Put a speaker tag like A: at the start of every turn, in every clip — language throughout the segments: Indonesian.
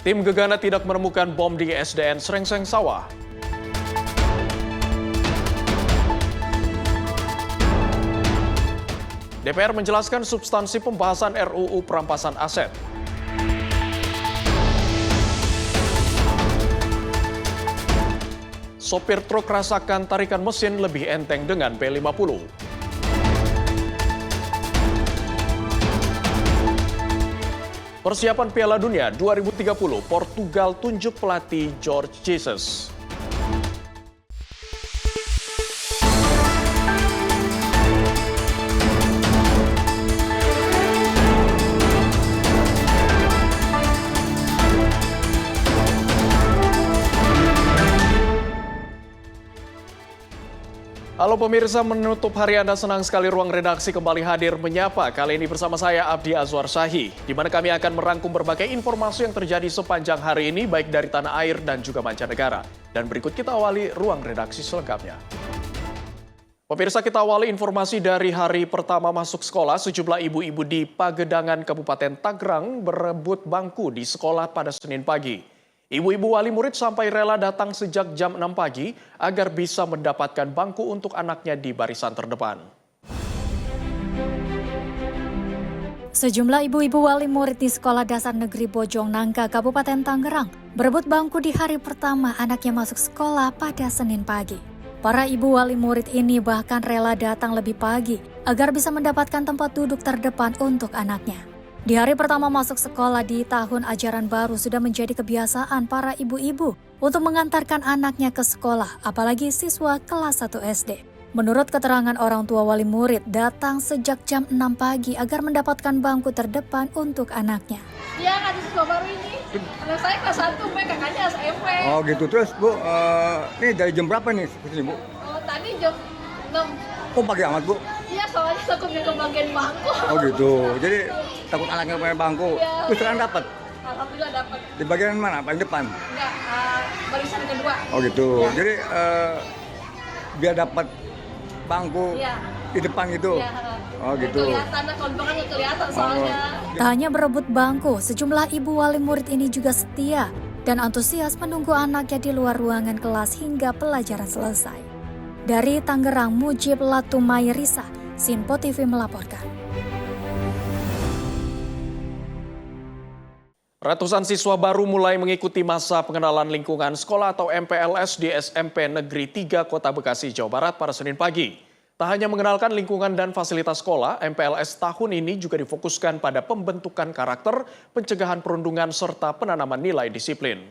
A: Tim Gegana tidak menemukan bom di SDN Srengseng Sawah. DPR menjelaskan substansi pembahasan RUU perampasan aset. Sopir truk rasakan tarikan mesin lebih enteng dengan P50. Persiapan Piala Dunia 2030, Portugal tunjuk pelatih Jorge Jesus. Halo pemirsa, menutup hari Anda senang sekali ruang redaksi kembali hadir menyapa. Kali ini bersama saya Abdi Azwar Syahi, di mana kami akan merangkum berbagai informasi yang terjadi sepanjang hari ini, baik dari tanah air dan juga mancanegara. Dan berikut kita awali ruang redaksi selengkapnya. Pemirsa, kita awali informasi dari hari pertama masuk sekolah. Sejumlah ibu-ibu di Pagedangan Kabupaten Tangerang berebut bangku di sekolah pada Senin pagi. Ibu-ibu wali murid sampai rela datang sejak jam 6 pagi agar bisa mendapatkan bangku untuk anaknya di barisan terdepan.
B: Sejumlah ibu-ibu wali murid di Sekolah Dasar Negeri Bojong Nangka, Kabupaten Tangerang, berebut bangku di hari pertama anaknya masuk sekolah pada Senin pagi. Para ibu wali murid ini bahkan rela datang lebih pagi agar bisa mendapatkan tempat duduk terdepan untuk anaknya. Di hari pertama masuk sekolah di tahun ajaran baru sudah menjadi kebiasaan para ibu-ibu untuk mengantarkan anaknya ke sekolah, apalagi siswa kelas 1 SD. Menurut keterangan orang tua wali murid, datang sejak jam 6 pagi agar mendapatkan bangku terdepan untuk anaknya.
C: Iya, kan siswa baru ini. Anak saya kelas 1, kakaknya SMP.
D: Oh gitu, terus Bu, ini dari jam berapa nih kesini Bu?
C: Oh, tadi jam 6.
D: Kok pagi amat Bu?
C: Iya, soalnya takutnya kebagian bangku.
D: Oh gitu, jadi takut anaknya punya bangku.
C: Iya.
D: Terus sekarang dapat?
C: Alhamdulillah dapat.
D: Di bagian mana? Paling depan?
C: Enggak, barisan kedua.
D: Oh gitu,
C: Ya.
D: jadi biar dapat bangku
C: Iya.
D: di depan gitu?
C: Iya.
D: Oh gitu.
C: Kelihatan, kalau di belakang nggak kelihatan soalnya.
B: Tak hanya berebut bangku, sejumlah ibu wali murid ini juga setia dan antusias menunggu anaknya di luar ruangan kelas hingga pelajaran selesai. Dari Tangerang, Mujib Latumai Risa, Sinpo TV melaporkan.
A: Ratusan siswa baru mulai mengikuti masa pengenalan lingkungan sekolah atau MPLS di SMP Negeri 3 Kota Bekasi, Jawa Barat pada Senin pagi. Tak hanya mengenalkan lingkungan dan fasilitas sekolah, MPLS tahun ini juga difokuskan pada pembentukan karakter, pencegahan perundungan, serta penanaman nilai disiplin.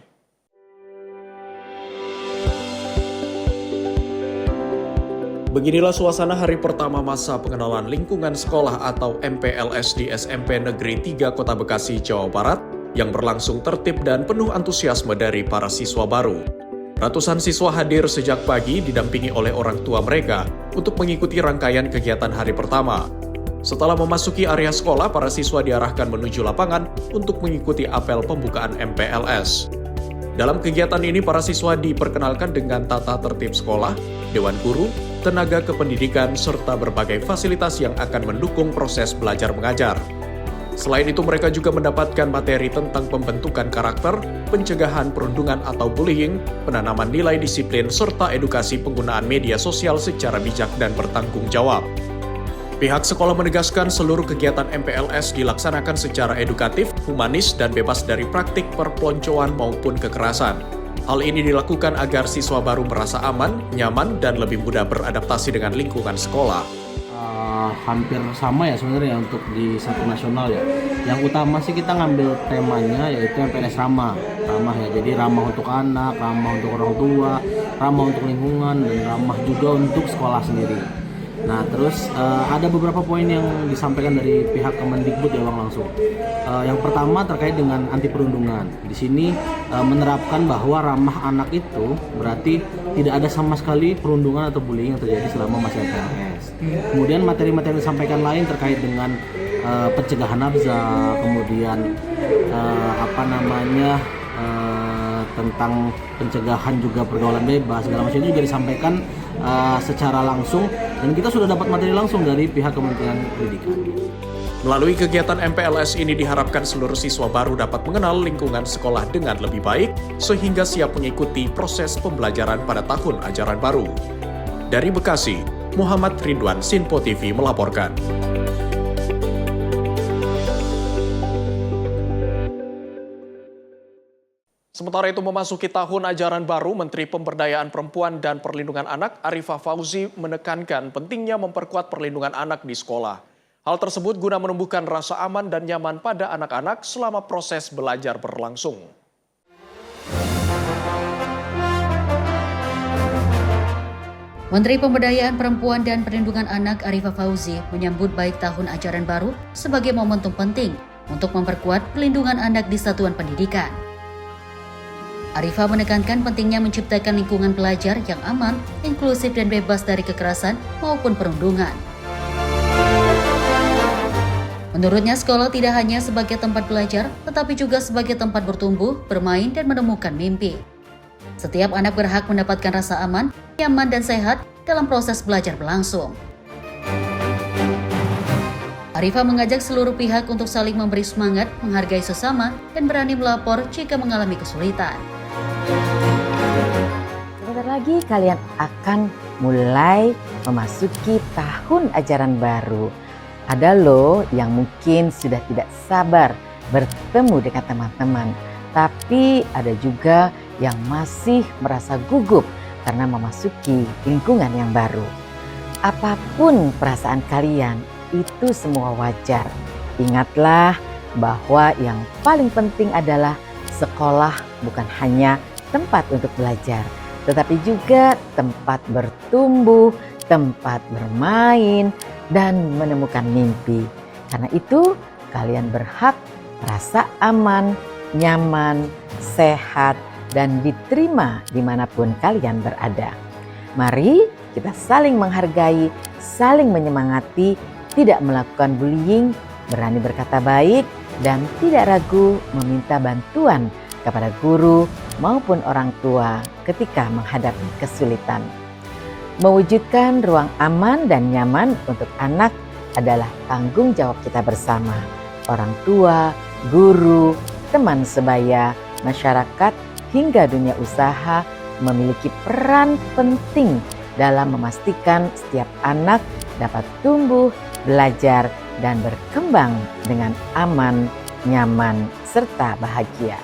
A: Beginilah suasana hari pertama masa pengenalan lingkungan sekolah atau MPLS di SMP Negeri 3 Kota Bekasi, Jawa Barat yang berlangsung tertib dan penuh antusiasme dari para siswa baru. Ratusan siswa hadir sejak pagi didampingi oleh orang tua mereka untuk mengikuti rangkaian kegiatan hari pertama. Setelah memasuki area sekolah, para siswa diarahkan menuju lapangan untuk mengikuti apel pembukaan MPLS. Dalam kegiatan ini, para siswa diperkenalkan dengan tata tertib sekolah, dewan guru, tenaga kependidikan, serta berbagai fasilitas yang akan mendukung proses belajar mengajar. Selain itu, mereka juga mendapatkan materi tentang pembentukan karakter, pencegahan perundungan atau bullying, penanaman nilai disiplin, serta edukasi penggunaan media sosial secara bijak dan bertanggung jawab. Pihak sekolah menegaskan seluruh kegiatan MPLS dilaksanakan secara edukatif, humanis, dan bebas dari praktik perpeloncoan maupun kekerasan. Hal ini dilakukan agar siswa baru merasa aman, nyaman, dan lebih mudah beradaptasi dengan lingkungan sekolah.
E: Hampir sama ya sebenarnya untuk di satu nasional ya. Yang utama sih kita ngambil temanya yaitu MPLS ramah ya. Jadi ramah untuk anak, ramah untuk orang tua, ramah untuk lingkungan, dan ramah juga untuk sekolah sendiri. Nah terus ada beberapa poin yang disampaikan dari pihak Kemendikbud ya Bang langsung. Yang pertama terkait dengan anti perundungan. Di sini menerapkan bahwa ramah anak itu berarti tidak ada sama sekali perundungan atau bullying yang terjadi selama masa MPLS. Kemudian materi-materi yang disampaikan lain terkait dengan pencegahan nafza, kemudian tentang pencegahan juga pergaulan bebas segala macam itu juga disampaikan secara langsung, dan kita sudah dapat materi langsung dari pihak Kementerian Pendidikan.
A: Melalui kegiatan MPLS ini diharapkan seluruh siswa baru dapat mengenal lingkungan sekolah dengan lebih baik, sehingga siap mengikuti proses pembelajaran pada tahun ajaran baru. Dari Bekasi, Muhammad Ridwan, Sinpo TV melaporkan. Sementara itu memasuki tahun ajaran baru, Menteri Pemberdayaan Perempuan dan Perlindungan Anak Arifah Fauzi menekankan pentingnya memperkuat perlindungan anak di sekolah. Hal tersebut guna menumbuhkan rasa aman dan nyaman pada anak-anak selama proses belajar berlangsung.
F: Menteri Pemberdayaan Perempuan dan Perlindungan Anak Arifah Fauzi menyambut baik tahun ajaran baru sebagai momentum penting untuk memperkuat perlindungan anak di satuan pendidikan. Arifah menekankan pentingnya menciptakan lingkungan belajar yang aman, inklusif dan bebas dari kekerasan maupun perundungan. Menurutnya, sekolah tidak hanya sebagai tempat belajar, tetapi juga sebagai tempat bertumbuh, bermain, dan menemukan mimpi. Setiap anak berhak mendapatkan rasa aman, nyaman, dan sehat dalam proses belajar berlangsung. Arifah mengajak seluruh pihak untuk saling memberi semangat, menghargai sesama, dan berani melapor jika mengalami kesulitan.
G: Sebentar lagi kalian akan mulai memasuki tahun ajaran baru. Ada loh yang mungkin sudah tidak sabar bertemu dengan teman-teman, tapi ada juga yang masih merasa gugup karena memasuki lingkungan yang baru. Apapun perasaan kalian, itu semua wajar. Ingatlah bahwa yang paling penting adalah sekolah bukan hanya tempat untuk belajar, tetapi juga tempat bertumbuh, tempat bermain, dan menemukan mimpi. Karena itu, kalian berhak merasa aman, nyaman, sehat, dan diterima dimanapun kalian berada. Mari kita saling menghargai, saling menyemangati, tidak melakukan bullying, berani berkata baik, dan tidak ragu meminta bantuan kepada guru maupun orang tua ketika menghadapi kesulitan. Mewujudkan ruang aman dan nyaman untuk anak adalah tanggung jawab kita bersama. Orang tua, guru, teman sebaya, masyarakat, hingga dunia usaha memiliki peran penting dalam memastikan setiap anak dapat tumbuh, belajar, dan berkembang dengan aman, nyaman, serta bahagia.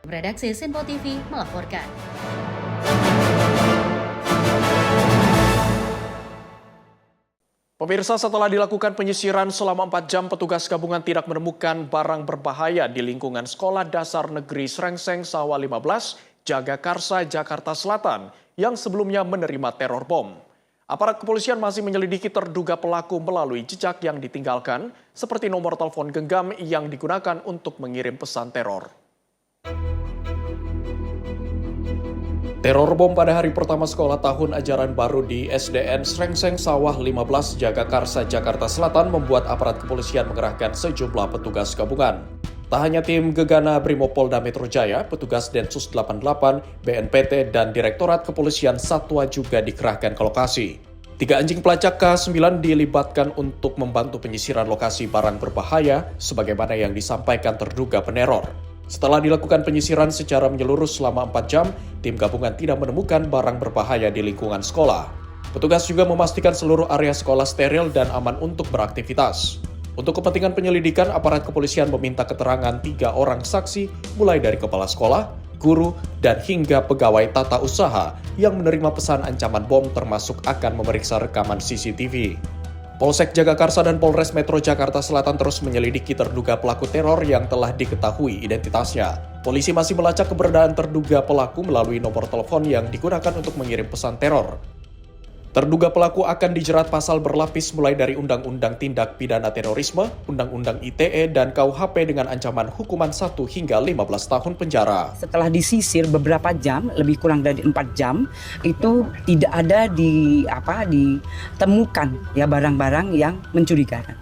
F: Redaksi Sinpo TV melaporkan.
A: Pemirsa, setelah dilakukan penyisiran selama 4 jam, petugas gabungan tidak menemukan barang berbahaya di lingkungan Sekolah Dasar Negeri Srengseng Sawah 15, Jagakarsa, Jakarta Selatan, yang sebelumnya menerima teror bom. Aparat kepolisian masih menyelidiki terduga pelaku melalui jejak yang ditinggalkan, seperti nomor telepon genggam yang digunakan untuk mengirim pesan teror. Teror bom pada hari pertama sekolah tahun ajaran baru di SDN Srengseng Sawah 15 Jagakarsa, Jakarta Selatan membuat aparat kepolisian mengerahkan sejumlah petugas gabungan. Tak hanya tim Gegana Brimopolda Metro Jaya, petugas Densus 88, BNPT, dan Direktorat Kepolisian Satwa juga dikerahkan ke lokasi. 3 anjing pelacak K9 dilibatkan untuk membantu penyisiran lokasi barang berbahaya sebagaimana yang disampaikan terduga peneror. Setelah dilakukan penyisiran secara menyeluruh selama 4 jam, tim gabungan tidak menemukan barang berbahaya di lingkungan sekolah. Petugas juga memastikan seluruh area sekolah steril dan aman untuk beraktivitas. Untuk kepentingan penyelidikan, aparat kepolisian meminta keterangan 3 orang saksi, mulai dari kepala sekolah, guru, dan hingga pegawai tata usaha yang menerima pesan ancaman bom termasuk akan memeriksa rekaman CCTV. Polsek Jagakarsa dan Polres Metro Jakarta Selatan terus menyelidiki terduga pelaku teror yang telah diketahui identitasnya. Polisi masih melacak keberadaan terduga pelaku melalui nomor telepon yang digunakan untuk mengirim pesan teror. Terduga pelaku akan dijerat pasal berlapis mulai dari Undang-Undang Tindak Pidana Terorisme, Undang-Undang ITE, dan KUHP dengan ancaman hukuman 1 hingga 15 tahun penjara.
H: Setelah disisir beberapa jam, lebih kurang dari 4 jam, itu tidak ada ditemukan ya barang-barang yang mencurigakan.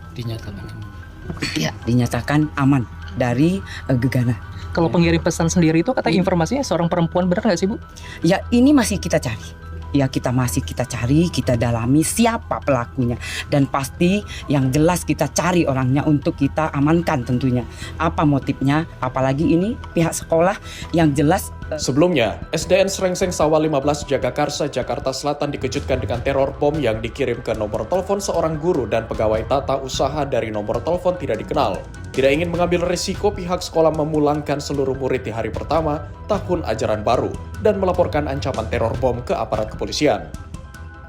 H: Dinyatakan aman dari Gegana.
I: Kalau pengirim pesan sendiri itu kata informasinya seorang perempuan, benar nggak sih Bu?
H: Ya ini masih kita cari. ya kita masih kita cari, kita dalami siapa pelakunya, dan pasti yang jelas kita cari orangnya untuk kita amankan tentunya. Apa motifnya, apalagi ini pihak sekolah yang jelas.
A: Sebelumnya, SDN Srengseng Sawah 15 Jagakarsa, Jakarta Selatan dikejutkan dengan teror bom yang dikirim ke nomor telepon seorang guru dan pegawai tata usaha dari nomor telepon tidak dikenal. Tidak ingin mengambil risiko, pihak sekolah memulangkan seluruh murid di hari pertama tahun ajaran baru dan melaporkan ancaman teror bom ke aparat kepolisian.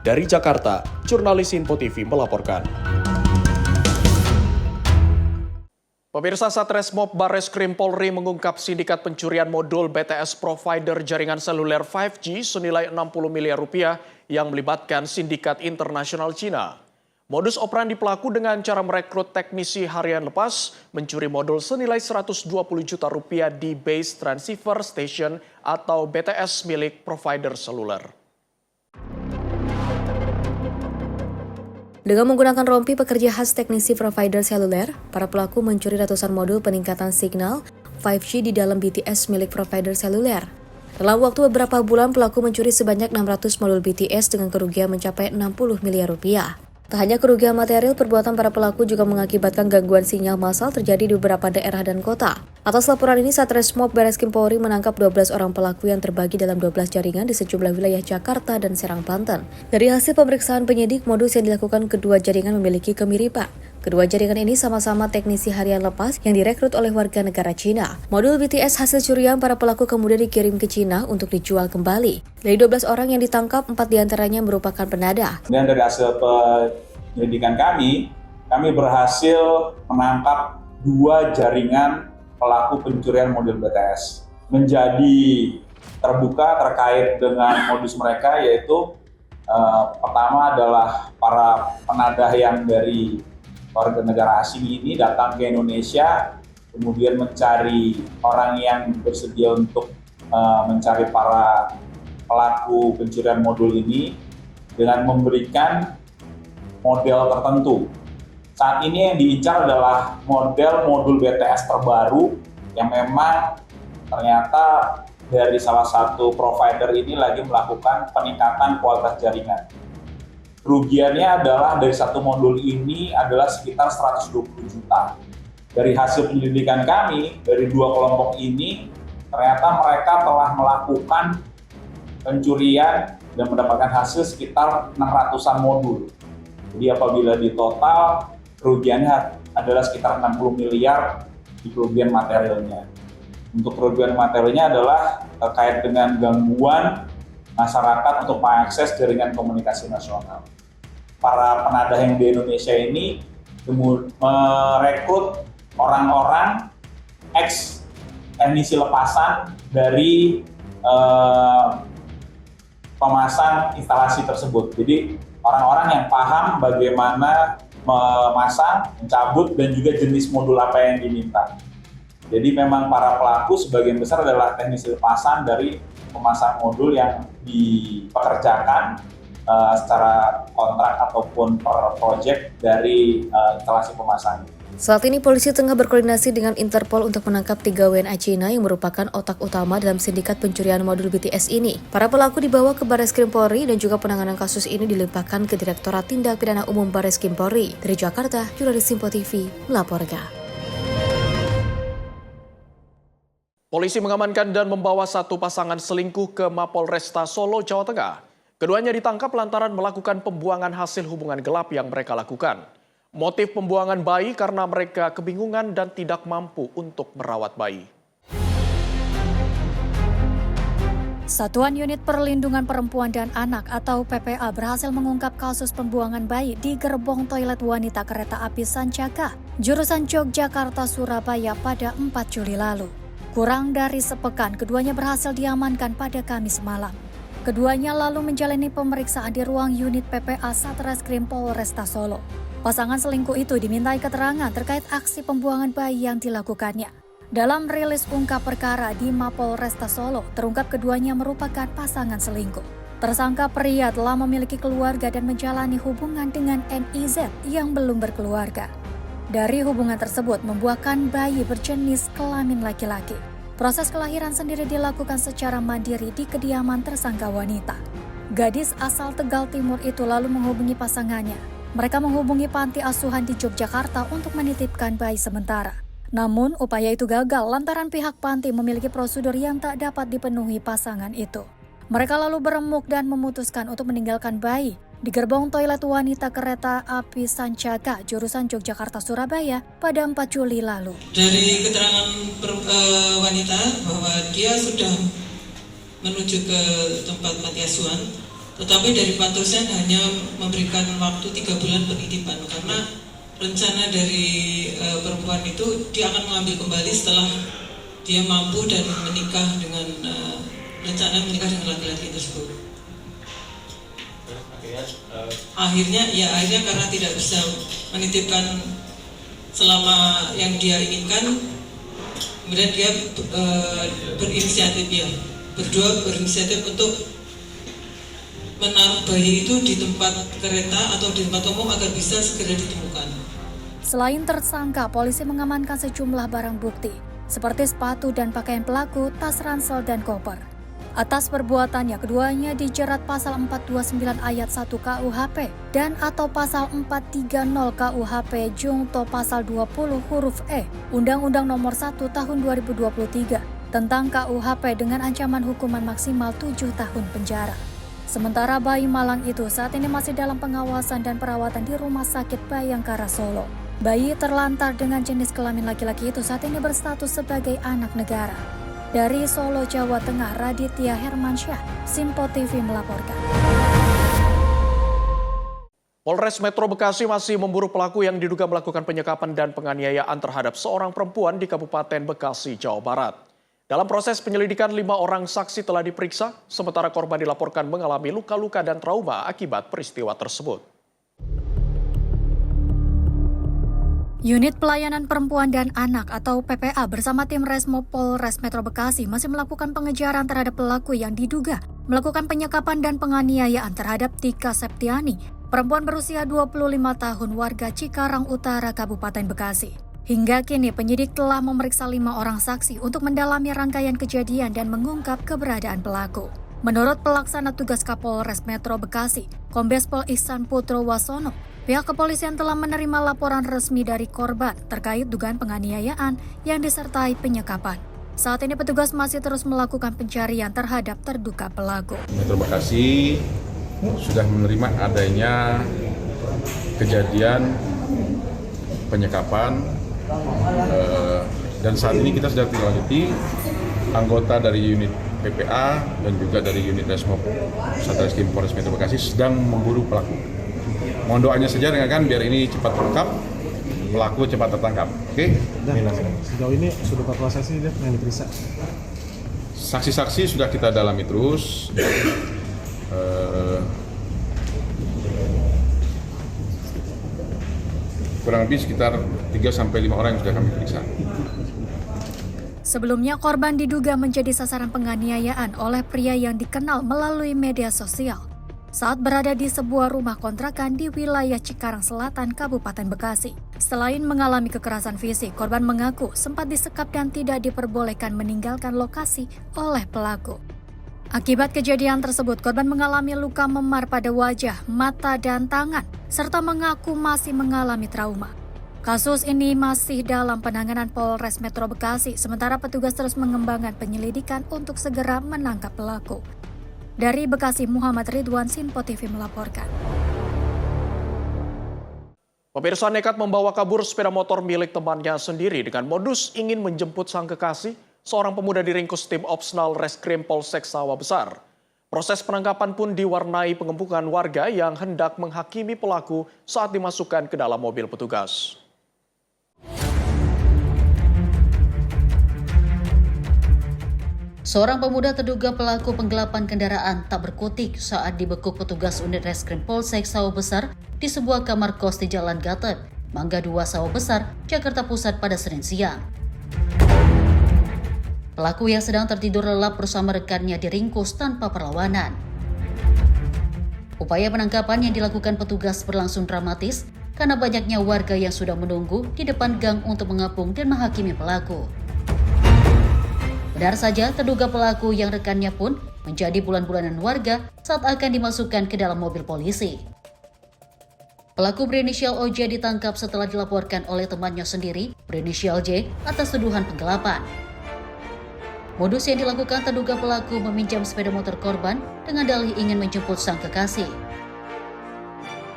A: Dari Jakarta, jurnalis Info TV melaporkan. Pemirsa, Satreskrim Barreskrim Polri mengungkap sindikat pencurian modul BTS provider jaringan seluler 5G senilai 60 miliar rupiah yang melibatkan sindikat internasional Cina. Modus operandi pelaku dengan cara merekrut teknisi harian lepas mencuri modul senilai 120 juta rupiah di Base Transceiver Station atau BTS milik provider seluler.
I: Dengan menggunakan rompi pekerja khas teknisi provider seluler, para pelaku mencuri ratusan modul peningkatan signal 5G di dalam BTS milik provider seluler. Dalam waktu beberapa bulan, pelaku mencuri sebanyak 600 modul BTS dengan kerugian mencapai 60 miliar rupiah. Tak hanya kerugian material, perbuatan para pelaku juga mengakibatkan gangguan sinyal massal terjadi di beberapa daerah dan kota. Atas laporan ini, Satreskrim Barreskrim Polri menangkap 12 orang pelaku yang terbagi dalam 12 jaringan di sejumlah wilayah Jakarta dan Serang, Banten. Dari hasil pemeriksaan penyidik, modus yang dilakukan kedua jaringan memiliki kemiripan. Kedua jaringan ini sama-sama teknisi harian lepas yang direkrut oleh warga negara Cina. Modul BTS hasil curian para pelaku kemudian dikirim ke Cina untuk dijual kembali. Dari 12 orang yang ditangkap, 4 diantaranya merupakan penada.
J: Dan dari hasil penyelidikan kami berhasil menangkap 2 jaringan pelaku pencurian modul BTS. Menjadi terbuka terkait dengan modus mereka, yaitu pertama adalah para penadah yang dari warga negara asing ini datang ke Indonesia, kemudian mencari orang yang bersedia untuk mencari para pelaku pencurian modul ini dengan memberikan model tertentu. Saat ini yang diincar adalah modul BTS terbaru yang memang ternyata dari salah satu provider ini lagi melakukan peningkatan kualitas jaringan. Kerugiannya adalah dari satu modul ini adalah sekitar 120 juta. Dari hasil penyelidikan kami, dari 2 kelompok ini, ternyata mereka telah melakukan pencurian dan mendapatkan hasil sekitar 600-an modul. Jadi apabila di total, kerugiannya adalah sekitar 60 miliar di kerugian materialnya. Untuk kerugian materialnya adalah terkait dengan gangguan masyarakat untuk mengakses jaringan komunikasi nasional. Para penadah yang di Indonesia ini merekrut orang-orang ex-teknisi lepasan dari pemasang instalasi tersebut. Jadi orang-orang yang paham bagaimana memasang, mencabut, dan juga jenis modul apa yang diminta. Jadi memang para pelaku sebagian besar adalah teknisi lepasan dari pemasang modul yang dipekerjakan secara kontrak ataupun per project dari instalasi pemasang.
I: Saat ini polisi tengah berkoordinasi dengan Interpol untuk menangkap 3 WNA Cina yang merupakan otak utama dalam sindikat pencurian modul BTS ini. Para pelaku dibawa ke Barreskrim Polri dan juga penanganan kasus ini dilimpahkan ke Direktorat Tindak Pidana Umum Barreskrim Polri. Dari Jakarta, jurnalis Info TV melaporkan.
A: Polisi mengamankan dan membawa satu pasangan selingkuh ke Mapolresta Solo, Jawa Tengah. Keduanya ditangkap lantaran melakukan pembuangan hasil hubungan gelap yang mereka lakukan. Motif pembuangan bayi karena mereka kebingungan dan tidak mampu untuk merawat bayi.
B: Satuan Unit Perlindungan Perempuan dan Anak atau PPA berhasil mengungkap kasus pembuangan bayi di gerbong toilet wanita kereta api Sancaka, jurusan Yogyakarta-Surabaya pada 4 Juli lalu. Kurang dari sepekan, keduanya berhasil diamankan pada Kamis malam. Keduanya lalu menjalani pemeriksaan di ruang unit PPA Satreskrim Polresta Solo. Pasangan selingkuh itu dimintai keterangan terkait aksi pembuangan bayi yang dilakukannya. Dalam rilis ungkap perkara di Mapolresta Solo, terungkap keduanya merupakan pasangan selingkuh. Tersangka pria telah memiliki keluarga dan menjalani hubungan dengan NIZ yang belum berkeluarga. Dari hubungan tersebut membuahkan bayi berjenis kelamin laki-laki. Proses kelahiran sendiri dilakukan secara mandiri di kediaman tersangka wanita. Gadis asal Tegal Timur itu lalu menghubungi pasangannya. Mereka menghubungi panti asuhan di Yogyakarta untuk menitipkan bayi sementara. Namun, upaya itu gagal lantaran pihak panti memiliki prosedur yang tak dapat dipenuhi pasangan itu. Mereka lalu beremuk dan memutuskan untuk meninggalkan bayi di gerbong toilet wanita kereta api Sancaka jurusan Yogyakarta-Surabaya pada 4 Juli lalu.
K: Dari keterangan wanita bahwa dia sudah menuju ke tempat panti asuhan, tetapi dari Pantusan hanya memberikan waktu 3 bulan penitipan karena rencana dari perempuan itu dia akan mengambil kembali setelah dia mampu dan menikah dengan rencana menikah dengan laki-laki tersebut. Akhirnya karena tidak bisa menitipkan selama yang dia inginkan, kemudian dia berdua berinisiatif untuk menaruh bayi itu di tempat kereta atau di tempat umum agar bisa segera ditemukan.
B: Selain tersangka, polisi mengamankan sejumlah barang bukti seperti sepatu dan pakaian pelaku, tas ransel dan koper. Atas perbuatannya, keduanya dijerat pasal 429 ayat 1 KUHP dan atau pasal 430 KUHP jungto pasal 20 huruf E Undang-Undang Nomor 1 Tahun 2023 tentang KUHP dengan ancaman hukuman maksimal 7 tahun penjara. Sementara bayi malang itu saat ini masih dalam pengawasan dan perawatan di Rumah Sakit Bayangkara Solo. Bayi terlantar dengan jenis kelamin laki-laki itu saat ini berstatus sebagai anak negara. Dari Solo, Jawa Tengah, Raditya Hermansyah, Simpo TV melaporkan.
A: Polres Metro Bekasi masih memburu pelaku yang diduga melakukan penyekapan dan penganiayaan terhadap seorang perempuan di Kabupaten Bekasi, Jawa Barat. Dalam proses penyelidikan, 5 orang saksi telah diperiksa, sementara korban dilaporkan mengalami luka-luka dan trauma akibat peristiwa tersebut.
B: Unit Pelayanan Perempuan dan Anak atau PPA bersama tim Resmo Polres Metro Bekasi masih melakukan pengejaran terhadap pelaku yang diduga melakukan penyekapan dan penganiayaan terhadap Tika Septiani, perempuan berusia 25 tahun warga Cikarang Utara, Kabupaten Bekasi. Hingga kini penyidik telah memeriksa 5 orang saksi untuk mendalami rangkaian kejadian dan mengungkap keberadaan pelaku. Menurut pelaksana tugas Kapolres Metro Bekasi, Kombes Pol Ihsan Putro Wasono, pihak kepolisian telah menerima laporan resmi dari korban terkait dugaan penganiayaan yang disertai penyekapan. Saat ini petugas masih terus melakukan pencarian terhadap terduga pelaku.
L: Metro Bekasi sudah menerima adanya kejadian penyekapan dan saat ini kita sedang tindak-lanjuti anggota dari unit PPA dan juga dari unit Resmo Satreskrim Polres Metro Bekasi sedang memburu pelaku. Mohon doanya saja rekan-rekan biar ini cepat terungkap, pelaku cepat tertangkap. Oke?
M: Sejauh ini sudah berproses ini yang diperiksa.
L: Saksi-saksi sudah kita dalami terus. Kurang lebih sekitar 3-5 orang yang sudah kami periksa.
B: Sebelumnya korban diduga menjadi sasaran penganiayaan oleh pria yang dikenal melalui media sosial saat berada di sebuah rumah kontrakan di wilayah Cikarang Selatan, Kabupaten Bekasi. Selain mengalami kekerasan fisik, korban mengaku sempat disekap dan tidak diperbolehkan meninggalkan lokasi oleh pelaku. Akibat kejadian tersebut, korban mengalami luka memar pada wajah, mata, dan tangan, serta mengaku masih mengalami trauma. Kasus ini masih dalam penanganan Polres Metro Bekasi, sementara petugas terus mengembangkan penyelidikan untuk segera menangkap pelaku. Dari Bekasi, Muhammad Ridwan, Simpo TV melaporkan.
A: Pemirsa nekat membawa kabur sepeda motor milik temannya sendiri dengan modus ingin menjemput sang kekasih. Seorang pemuda diringkus tim Opsnal Reskrim Polsek Sawah Besar. Proses penangkapan pun diwarnai pengepungan warga yang hendak menghakimi pelaku saat dimasukkan ke dalam mobil petugas.
F: Seorang pemuda terduga pelaku penggelapan kendaraan tak berkutik saat dibekuk petugas unit Reskrim Polsek Sawah Besar di sebuah kamar kos di Jalan Gatot, Mangga 2 Sawah Besar, Jakarta Pusat pada Senin siang. Pelaku yang sedang tertidur lelap bersama rekannya diringkus tanpa perlawanan. Upaya penangkapan yang dilakukan petugas berlangsung dramatis karena banyaknya warga yang sudah menunggu di depan gang untuk mengepung dan menghakimi pelaku. Benar saja, terduga pelaku yang rekannya pun menjadi bulan-bulanan warga saat akan dimasukkan ke dalam mobil polisi. Pelaku berinisial OJ ditangkap setelah dilaporkan oleh temannya sendiri, berinisial J, atas tuduhan penggelapan. Modus yang dilakukan terduga pelaku meminjam sepeda motor korban dengan dalih ingin menjemput sang kekasih.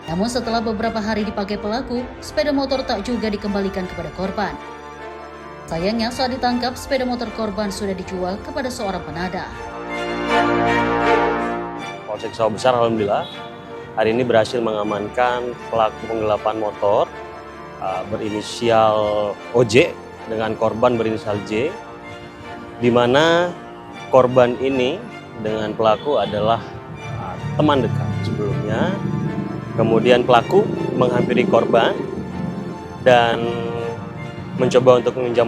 F: Namun setelah beberapa hari dipakai pelaku, sepeda motor tak juga dikembalikan kepada korban. Sayangnya saat ditangkap, sepeda motor korban sudah dijual kepada seorang penadah.
N: Polsek Sawah Besar alhamdulillah hari ini berhasil mengamankan pelaku penggelapan motor berinisial OJ dengan korban berinisial J, di mana korban ini dengan pelaku adalah teman dekat sebelumnya. Kemudian pelaku menghampiri korban dan mencoba untuk meminjam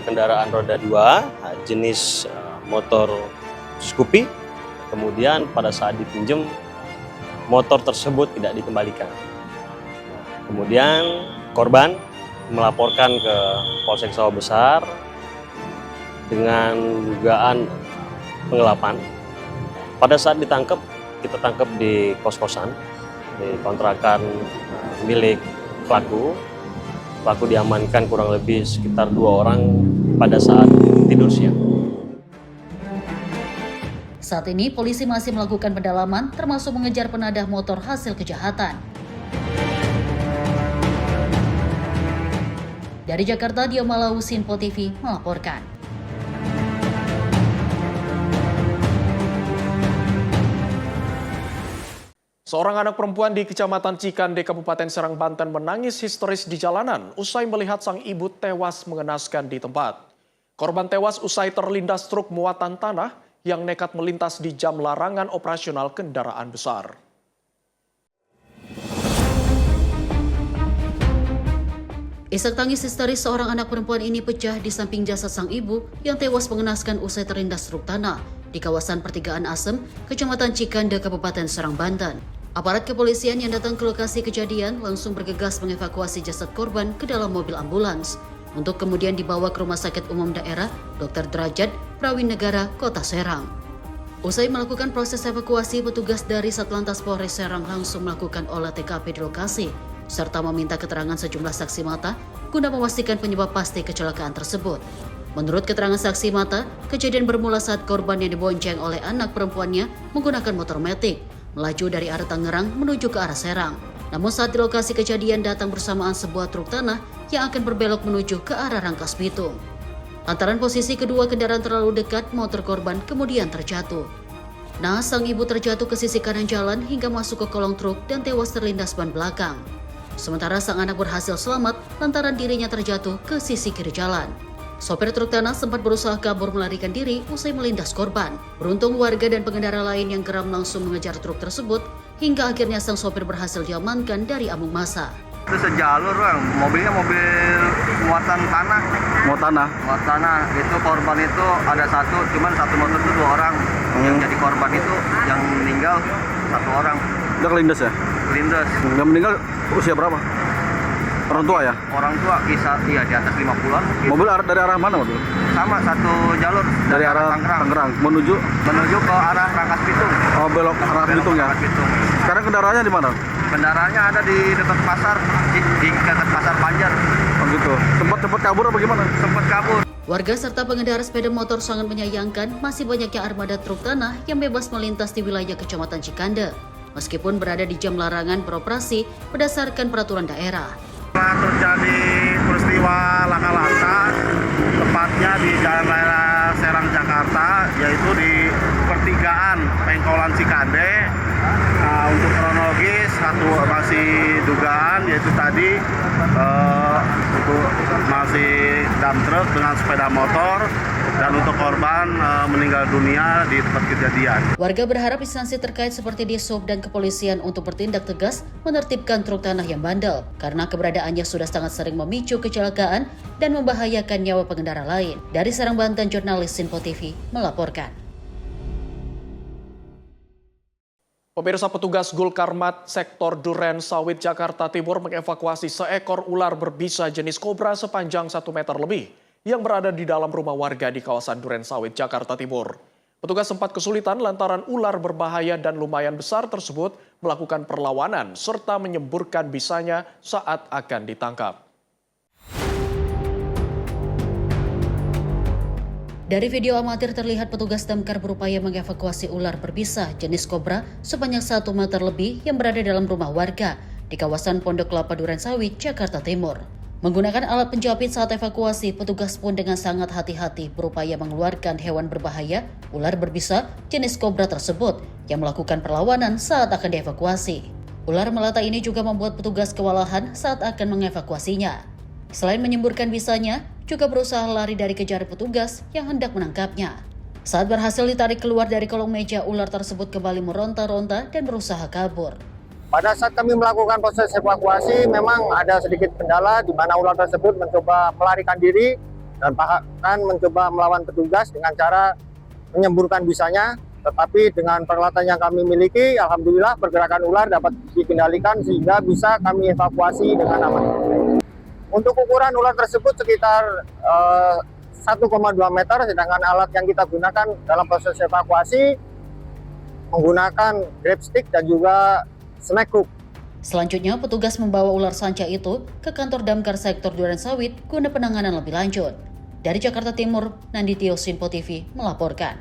N: kendaraan roda 2 jenis motor Scoopy. Kemudian pada saat dipinjam, motor tersebut tidak dikembalikan. Kemudian korban melaporkan ke Polsek Sawah Besar dengan dugaan penggelapan. Pada saat ditangkap, kita tangkap di kos-kosan, di kontrakan milik pelaku. Pelaku diamankan kurang lebih sekitar 2 orang pada saat tidur siang.
F: Saat ini polisi masih melakukan pendalaman termasuk mengejar penadah motor hasil kejahatan. Dari Jakarta, Dio Malau, Sinpo TV melaporkan.
A: Seorang anak perempuan di Kecamatan Cikande, Kabupaten Serang, Banten menangis histeris di jalanan usai melihat sang ibu tewas mengenaskan di tempat. Korban tewas usai terlindas truk muatan tanah yang nekat melintas di jam larangan operasional kendaraan besar.
F: Isak tangis histeris seorang anak perempuan ini pecah di samping jasad sang ibu yang tewas mengenaskan usai terlindas truk tanah di kawasan Pertigaan Asem, Kecamatan Cikande, Kabupaten Serang, Banten. Aparat kepolisian yang datang ke lokasi kejadian langsung bergegas mengevakuasi jasad korban ke dalam mobil ambulans untuk kemudian dibawa ke Rumah Sakit Umum Daerah Dr. Derajat Prawinegara, Kota Serang. Usai melakukan proses evakuasi, petugas dari Satlantas Polres Serang langsung melakukan olah TKP di lokasi serta meminta keterangan sejumlah saksi mata guna memastikan penyebab pasti kecelakaan tersebut. Menurut keterangan saksi mata, kejadian bermula saat korban yang dibonceng oleh anak perempuannya menggunakan motor metik melaju dari arah Tangerang menuju ke arah Serang. Namun saat di lokasi kejadian datang bersamaan sebuah truk tanah yang akan berbelok menuju ke arah Rangkas Bitung. Lantaran posisi kedua kendaraan terlalu dekat, motor korban kemudian terjatuh. Nah, sang ibu terjatuh ke sisi kanan jalan hingga masuk ke kolong truk dan tewas terlindas ban belakang. Sementara sang anak berhasil selamat lantaran dirinya terjatuh ke sisi kiri jalan. Sopir truk tanah sempat berusaha kabur melarikan diri usai melindas korban. Beruntung warga dan pengendara lain yang geram langsung mengejar truk tersebut hingga akhirnya sang sopir berhasil diamankan dari amuk massa.
D: Itu sejalur bang, mobilnya mobil muatan tanah. Muat tanah, itu korban itu ada satu, cuman satu motor itu 2 orang. Yang jadi korban itu yang meninggal 1 orang.
M: Udah kelindes ya?
D: Kelindes.
M: Yang meninggal usia berapa? Orang tua ya?
D: Orang tua kisah di atas 50-an mungkin.
M: Mobil dari arah mana mobil?
D: Sama satu jalur
M: Dari arah Tangerang menuju
D: ke arah Rangkas Bitung.
M: Oh, belok arah Bitung ya?
D: Bitung.
M: Sekarang kendaraannya di mana?
D: Kendaraannya ada di dekat pasar, di dekat pasar Banjar.
M: Oh gitu. Sempat kabur apa gimana?
D: Sempat kabur.
F: Warga serta pengendara sepeda motor sangat menyayangkan masih banyaknya armada truk tanah yang bebas melintas di wilayah Kecamatan Cikande, meskipun berada di jam larangan beroperasi berdasarkan peraturan daerah.
O: Setelah terjadi peristiwa laka tepatnya di Jalan Raya Serang, Jakarta, yaitu di pertigaan Pengkolan Cikande. Untuk kronologis masih dugaan yaitu tadi masih dump truck dengan sepeda motor, dan untuk korban meninggal dunia di tempat kejadian.
F: Warga berharap instansi terkait seperti Dishub dan kepolisian untuk bertindak tegas menertibkan truk tanah yang bandel karena keberadaannya sudah sangat sering memicu kecelakaan dan membahayakan nyawa pengendara lain. Dari Serang, Banten, jurnalis Sinpo TV melaporkan.
A: Pemirsa, petugas Gulkarmat Sektor Duren Sawit, Jakarta Timur mengevakuasi seekor ular berbisa jenis kobra sepanjang 1 meter lebih yang berada di dalam rumah warga di kawasan Durensawit, Jakarta Timur. Petugas sempat kesulitan lantaran ular berbahaya dan lumayan besar tersebut melakukan perlawanan serta menyemburkan bisanya saat akan ditangkap.
F: Dari video amatir terlihat petugas damkar berupaya mengevakuasi ular berbisa jenis kobra sepanjang 1 meter lebih yang berada dalam rumah warga di kawasan Pondok Kelapa Durensawit, Jakarta Timur. Menggunakan alat penjepit saat evakuasi, petugas pun dengan sangat hati-hati berupaya mengeluarkan hewan berbahaya, ular berbisa jenis kobra tersebut yang melakukan perlawanan saat akan dievakuasi. Ular melata ini juga membuat petugas kewalahan saat akan mengevakuasinya. Selain menyemburkan bisanya, juga berusaha lari dari kejaran petugas yang hendak menangkapnya. Saat berhasil ditarik keluar dari kolong meja, ular tersebut kembali meronta-ronta dan berusaha kabur.
P: Pada saat kami melakukan proses evakuasi, memang ada sedikit kendala di mana ular tersebut mencoba melarikan diri dan bahkan mencoba melawan petugas dengan cara menyemburkan bisanya. Tetapi dengan peralatan yang kami miliki, alhamdulillah pergerakan ular dapat dikendalikan sehingga bisa kami evakuasi dengan aman. Untuk ukuran ular tersebut sekitar 1,2 meter, sedangkan alat yang kita gunakan dalam proses evakuasi menggunakan grab stick dan juga snack hook.
F: Selanjutnya, petugas membawa ular sanca itu ke kantor damkar sektor Durensawit guna penanganan lebih lanjut. Dari Jakarta Timur, Nanditio, Sinpo TV melaporkan.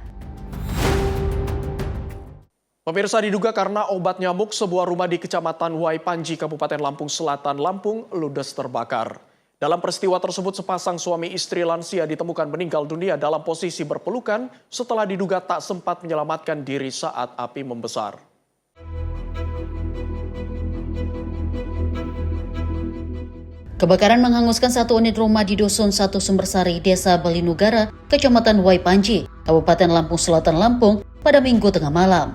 A: Pemirsa, diduga karena obat nyamuk, sebuah rumah di Kecamatan Wai Panji, Kabupaten Lampung Selatan, Lampung, ludes terbakar. Dalam peristiwa tersebut, sepasang suami istri lansia ditemukan meninggal dunia dalam posisi berpelukan setelah diduga tak sempat menyelamatkan diri saat api membesar.
F: Kebakaran menghanguskan satu unit rumah di Dusun 1 Sumbersari, Desa Balinugara, Kecamatan Wai Panji, Kabupaten Lampung Selatan, Lampung, pada Minggu tengah malam.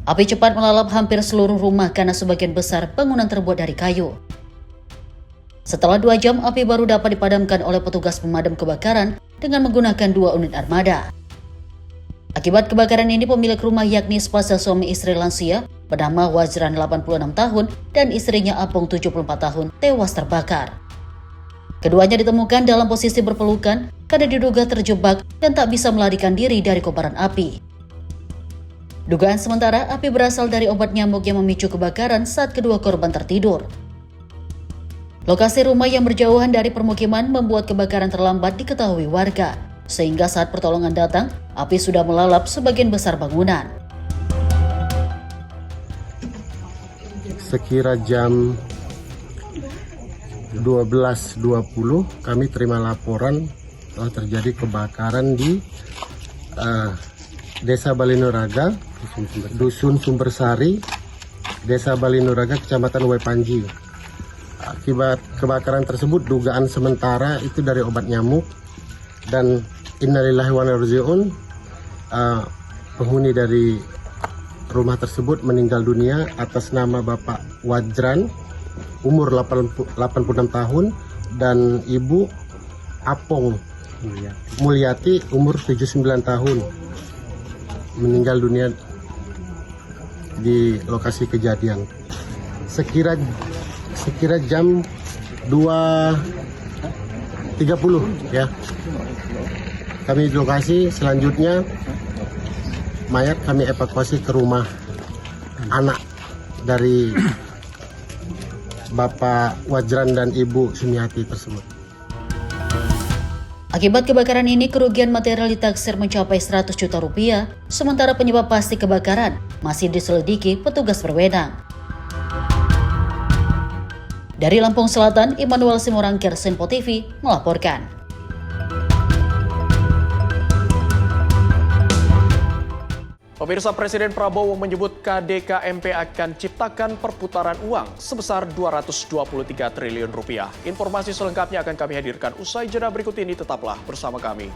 F: Api cepat melalap hampir seluruh rumah karena sebagian besar bangunan terbuat dari kayu. Setelah 2 jam, api baru dapat dipadamkan oleh petugas pemadam kebakaran dengan menggunakan 2 unit armada. Akibat kebakaran ini, pemilik rumah yakni sepasang suami istri lansia bernama Wajran 86 tahun dan istrinya Apung 74 tahun tewas terbakar. Keduanya ditemukan dalam posisi berpelukan karena diduga terjebak dan tak bisa melarikan diri dari kobaran api. Dugaan sementara, api berasal dari obat nyamuk yang memicu kebakaran saat kedua korban tertidur. Lokasi rumah yang berjauhan dari permukiman membuat kebakaran terlambat diketahui warga, sehingga saat pertolongan datang, api sudah melalap sebagian besar bangunan.
Q: Sekira jam 12.20 kami terima laporan telah terjadi kebakaran di Desa Balinuraga, Dusun Sumbersari, Desa Balinuraga, Kecamatan Wai Panji. Akibat kebakaran tersebut, dugaan sementara itu dari obat nyamuk dan innalillahi wa inna ilaihi raji'un. Penghuni dari rumah tersebut meninggal dunia atas nama Bapak Wajran, umur 86 tahun, dan Ibu Apong Mulyati, umur 79 tahun, meninggal dunia di lokasi kejadian. Sekira jam 2.30 ya. Kami di lokasi, selanjutnya mayat kami evakuasi ke rumah anak dari Bapak Wajran dan Ibu Sumiati tersebut.
F: Akibat kebakaran ini, kerugian material ditaksir mencapai 100 juta rupiah, sementara penyebab pasti kebakaran masih diselidiki petugas berwenang. Dari Lampung Selatan, Immanuel Simorangkir, Sinpo TV melaporkan.
A: Pemirsa, Presiden Prabowo menyebut KDKMP akan ciptakan perputaran uang sebesar 223 triliun rupiah. Informasi selengkapnya akan kami hadirkan usai jeda berikut ini, tetaplah bersama kami.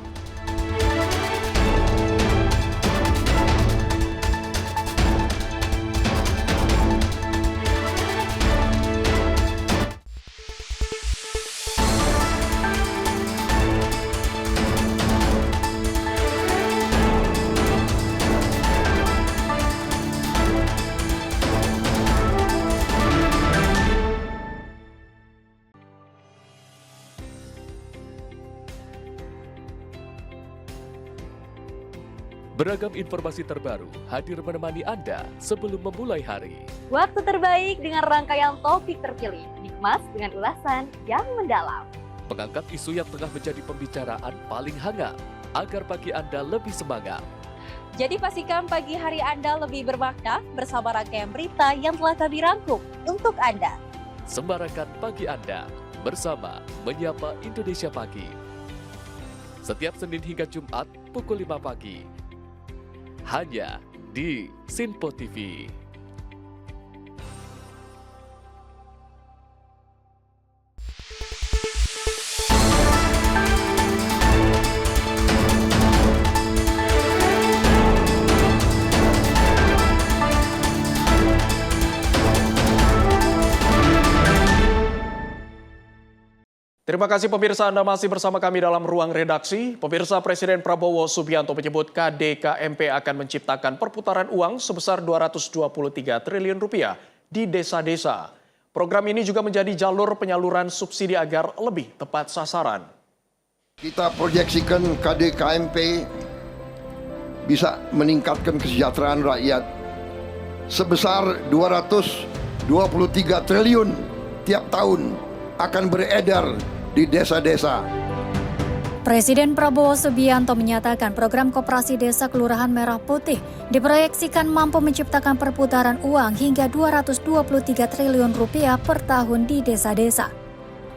R: Beragam informasi terbaru hadir menemani Anda sebelum memulai hari.
S: Waktu terbaik dengan rangkaian topik terpilih, dikemas dengan ulasan yang mendalam.
R: Mengangkat isu yang tengah menjadi pembicaraan paling hangat, agar pagi Anda lebih semangat.
S: Jadi pastikan pagi hari Anda lebih bermakna bersama rangkaian berita yang telah kami rangkum untuk Anda.
R: Sembarakan pagi Anda bersama Menyapa Indonesia Pagi. Setiap Senin hingga Jumat pukul 5 pagi. Hanya di Sinpo TV.
A: Terima kasih pemirsa, Anda masih bersama kami dalam ruang redaksi. Pemirsa, Presiden Prabowo Subianto menyebut KDKMP akan menciptakan perputaran uang sebesar 223 triliun rupiah di desa-desa. Program ini juga menjadi jalur penyaluran subsidi agar lebih tepat sasaran.
T: Kita proyeksikan KDKMP bisa meningkatkan kesejahteraan rakyat sebesar 223 triliun tiap tahun akan beredar di desa-desa.
B: Presiden Prabowo Subianto menyatakan program Koperasi Desa Kelurahan Merah Putih diproyeksikan mampu menciptakan perputaran uang hingga 223 triliun rupiah per tahun di desa-desa.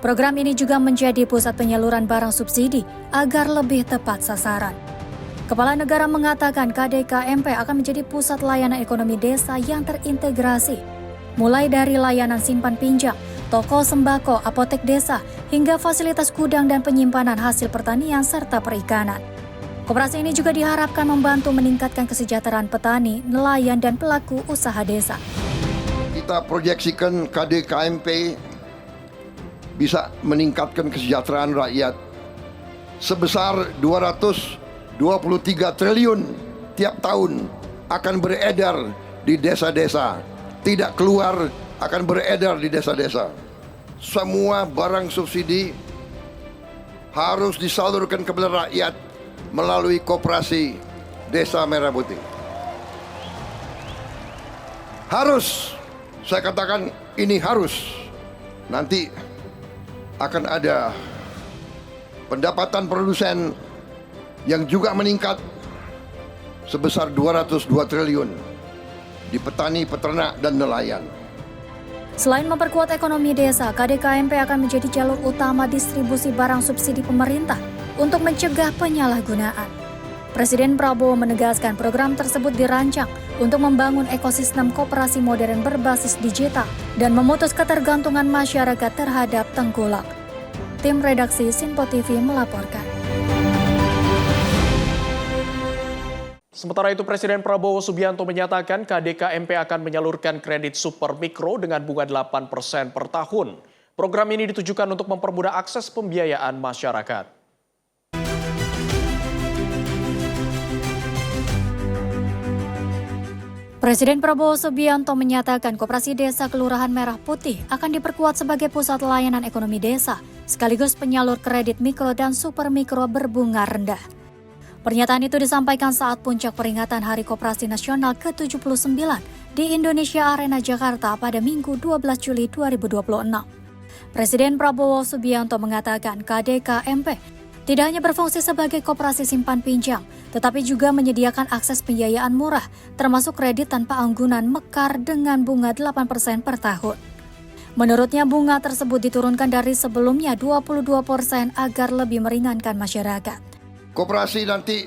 B: Program ini juga menjadi pusat penyaluran barang subsidi agar lebih tepat sasaran. Kepala Negara mengatakan KDKMP akan menjadi pusat layanan ekonomi desa yang terintegrasi, mulai dari layanan simpan pinjam, toko sembako, apotek desa, hingga fasilitas gudang dan penyimpanan hasil pertanian serta perikanan. Koperasi ini juga diharapkan membantu meningkatkan kesejahteraan petani, nelayan, dan pelaku usaha desa.
T: Kita proyeksikan KDKMP bisa meningkatkan kesejahteraan rakyat sebesar 223 triliun tiap tahun akan beredar di desa-desa. Tidak keluar, akan beredar di desa-desa. Semua barang subsidi harus disalurkan kepada rakyat melalui Koperasi Desa Merah Putih. Harus, saya katakan ini harus. Nanti akan ada pendapatan produsen yang juga meningkat sebesar 202 triliun di petani, peternak, dan nelayan.
B: Selain memperkuat ekonomi desa, KDKMP akan menjadi jalur utama distribusi barang subsidi pemerintah untuk mencegah penyalahgunaan. Presiden Prabowo menegaskan program tersebut dirancang untuk membangun ekosistem koperasi modern berbasis digital dan memutus ketergantungan masyarakat terhadap tengkulak. Tim redaksi Sinpo TV melaporkan.
A: Sementara itu, Presiden Prabowo Subianto menyatakan KDKMP akan menyalurkan kredit super mikro dengan bunga 8% per tahun. Program ini ditujukan untuk mempermudah akses pembiayaan masyarakat.
B: Presiden Prabowo Subianto menyatakan Koperasi Desa Kelurahan Merah Putih akan diperkuat sebagai pusat layanan ekonomi desa, sekaligus penyalur kredit mikro dan super mikro berbunga rendah. Pernyataan itu disampaikan saat puncak peringatan Hari Koperasi Nasional ke-79 di Indonesia Arena Jakarta pada Minggu 12 Juli 2026. Presiden Prabowo Subianto mengatakan KDKMP tidak hanya berfungsi sebagai koperasi simpan pinjam, tetapi juga menyediakan akses pembiayaan murah, termasuk kredit tanpa anggunan mekar dengan bunga 8% per tahun. Menurutnya bunga tersebut diturunkan dari sebelumnya 22% agar lebih meringankan masyarakat.
T: Koperasi nanti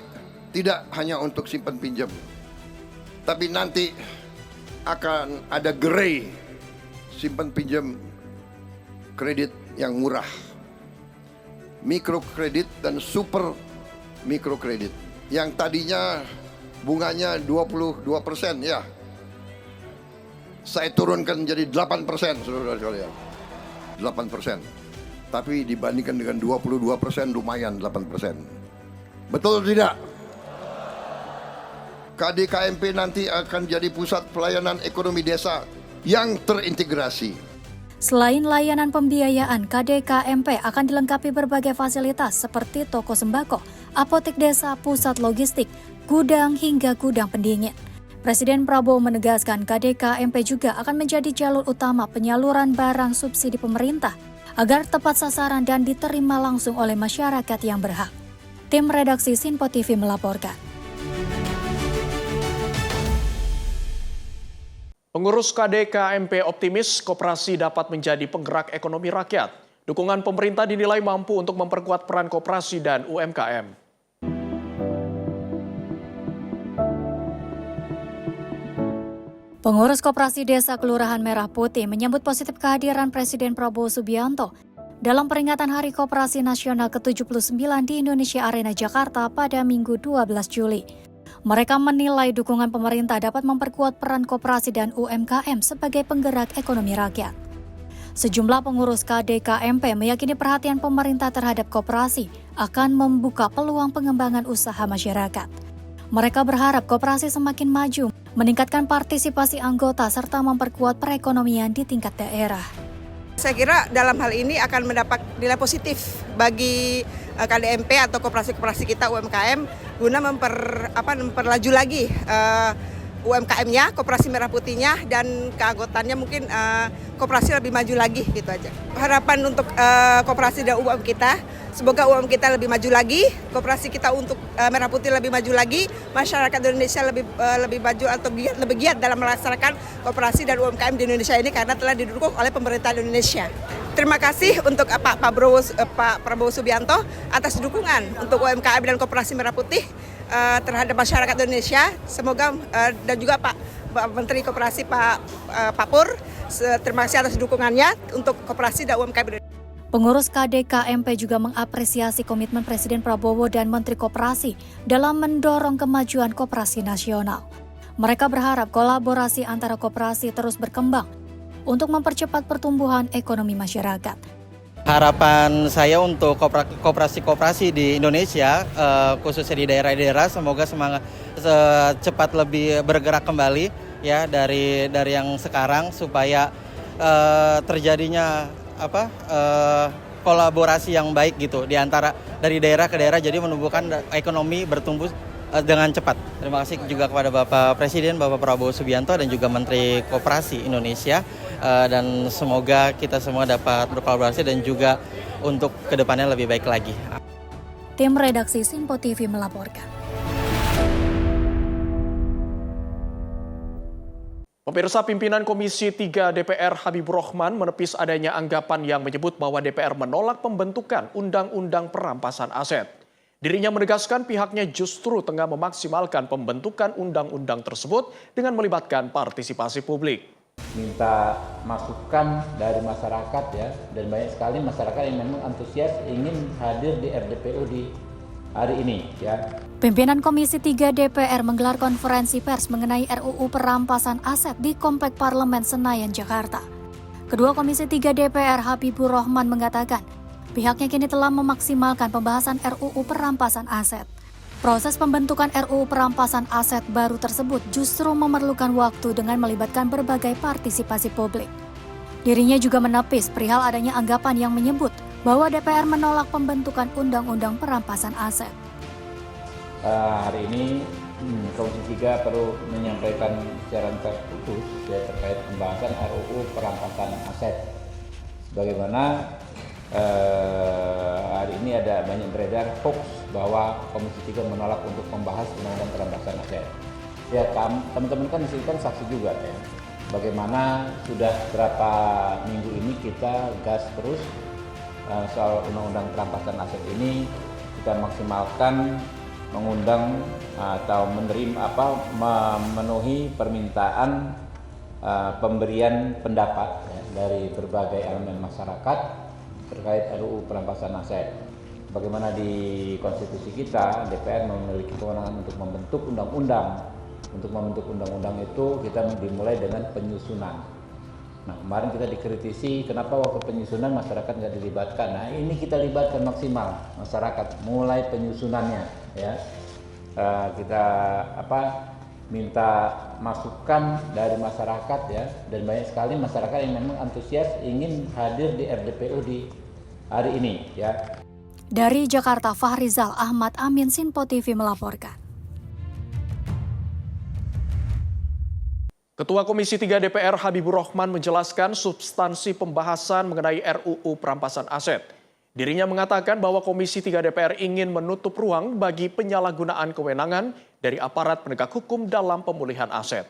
T: tidak hanya untuk simpan pinjam, tapi nanti akan ada gerai simpan pinjam kredit yang murah, mikrokredit dan super mikrokredit. Yang tadinya bunganya 22% ya, saya turunkan jadi 8%, saudara sekalian. 8%. Tapi dibandingkan dengan 22% lumayan 8%. Betul tidak? KDKMP nanti akan jadi pusat pelayanan ekonomi desa yang terintegrasi.
B: Selain layanan pembiayaan, KDKMP akan dilengkapi berbagai fasilitas seperti toko sembako, apotek desa, pusat logistik, gudang hingga gudang pendingin. Presiden Prabowo menegaskan KDK-MP juga akan menjadi jalur utama penyaluran barang subsidi pemerintah agar tepat sasaran dan diterima langsung oleh masyarakat yang berhak. Tim redaksi Sinpo TV melaporkan.
A: Pengurus KDK-MP optimis koperasi dapat menjadi penggerak ekonomi rakyat. Dukungan pemerintah dinilai mampu untuk memperkuat peran koperasi dan UMKM.
B: Pengurus Koperasi Desa Kelurahan Merah Putih menyambut positif kehadiran Presiden Prabowo Subianto dalam peringatan Hari Koperasi Nasional ke-79 di Indonesia Arena Jakarta pada Minggu 12 Juli. Mereka menilai dukungan pemerintah dapat memperkuat peran koperasi dan UMKM sebagai penggerak ekonomi rakyat. Sejumlah pengurus KDK-MP meyakini perhatian pemerintah terhadap koperasi akan membuka peluang pengembangan usaha masyarakat. Mereka berharap koperasi semakin maju, meningkatkan partisipasi anggota serta memperkuat perekonomian di tingkat daerah.
U: Saya kira dalam hal ini akan mendapat nilai positif bagi KDMP atau koperasi-koperasi kita UMKM guna memperlaju lagi UMKM-nya, Koperasi Merah Putihnya, dan keanggotaannya mungkin koperasi lebih maju lagi gitu aja. Harapan untuk koperasi dan UMKM kita, semoga UMKM kita lebih maju lagi, koperasi kita untuk Merah Putih lebih maju lagi, masyarakat Indonesia lebih maju atau lebih giat dalam melaksanakan koperasi dan UMKM di Indonesia ini karena telah didukung oleh pemerintah Indonesia. Terima kasih untuk Pak Prabowo Subianto atas dukungan untuk UMKM dan Koperasi Merah Putih terhadap masyarakat Indonesia. Semoga dan juga Pak Menteri Koperasi Pak Pur, terima kasih atas dukungannya untuk koperasi dan UMKM.
B: Pengurus KDK-MP juga mengapresiasi komitmen Presiden Prabowo dan Menteri Koperasi dalam mendorong kemajuan koperasi nasional. Mereka berharap kolaborasi antara koperasi terus berkembang untuk mempercepat pertumbuhan ekonomi masyarakat.
V: Harapan saya untuk koperasi-koperasi di Indonesia, khususnya di daerah-daerah, semoga cepat lebih bergerak kembali ya dari yang sekarang supaya terjadinya kolaborasi yang baik gitu di antara dari daerah ke daerah, jadi menumbuhkan ekonomi bertumbuh dengan cepat. Terima kasih juga kepada Bapak Presiden, Bapak Prabowo Subianto dan juga Menteri Koperasi Indonesia, dan semoga kita semua dapat berkolaborasi dan juga untuk kedepannya lebih baik lagi.
B: Tim redaksi Sinpo TV melaporkan.
A: Pemirsa, pimpinan Komisi 3 DPR Habibur Rahman menepis adanya anggapan yang menyebut bahwa DPR menolak pembentukan Undang-Undang Perampasan Aset. Dirinya menegaskan pihaknya justru tengah memaksimalkan pembentukan undang-undang tersebut dengan melibatkan partisipasi publik.
W: Minta masukan dari masyarakat ya, dan banyak sekali masyarakat yang memang antusias ingin hadir di RDPU di hari ini ya.
B: Pimpinan Komisi 3 DPR menggelar konferensi pers mengenai RUU Perampasan Aset di Komplek Parlemen Senayan, Jakarta. Kedua Komisi 3 DPR Habibur Rahman mengatakan, pihaknya kini telah memaksimalkan pembahasan RUU Perampasan Aset. Proses pembentukan RUU Perampasan Aset baru tersebut justru memerlukan waktu dengan melibatkan berbagai partisipasi publik. Dirinya juga menepis perihal adanya anggapan yang menyebut bahwa DPR menolak pembentukan Undang-Undang Perampasan Aset.
W: Hari ini Komisi 3 perlu menyampaikan siaran pers khusus ya, terkait pembahasan RUU Perampasan Aset. Sebagaimana hari ini ada banyak beredar hoax bahwa Komisi 3 menolak untuk membahas Undang-Undang Perampasan Aset. Ya, teman-teman kan di sini kan saksi juga ya. Bagaimana sudah berapa minggu ini kita gas terus soal Undang-Undang Perampasan Aset ini, kita maksimalkan mengundang atau memenuhi permintaan pemberian pendapat ya, dari berbagai elemen masyarakat terkait RUU Perampasan Aset. Bagaimana di konstitusi kita, DPR memiliki kewenangan untuk membentuk undang-undang. Untuk membentuk undang-undang itu kita dimulai dengan penyusunan. Nah, kemarin kita dikritisi kenapa waktu penyusunan masyarakat nggak dilibatkan. Nah, ini kita libatkan maksimal masyarakat mulai penyusunannya ya. Kita minta masukan dari masyarakat ya, dan banyak sekali masyarakat yang memang antusias ingin hadir di RDPU di hari ini ya.
B: Dari Jakarta, Fahrizal Ahmad Amin, Sinpo TV melaporkan.
A: Ketua Komisi 3 DPR Habibur Rahman menjelaskan substansi pembahasan mengenai RUU perampasan aset. Dirinya mengatakan bahwa Komisi 3 DPR ingin menutup ruang bagi penyalahgunaan kewenangan dari aparat penegak hukum dalam pemulihan aset.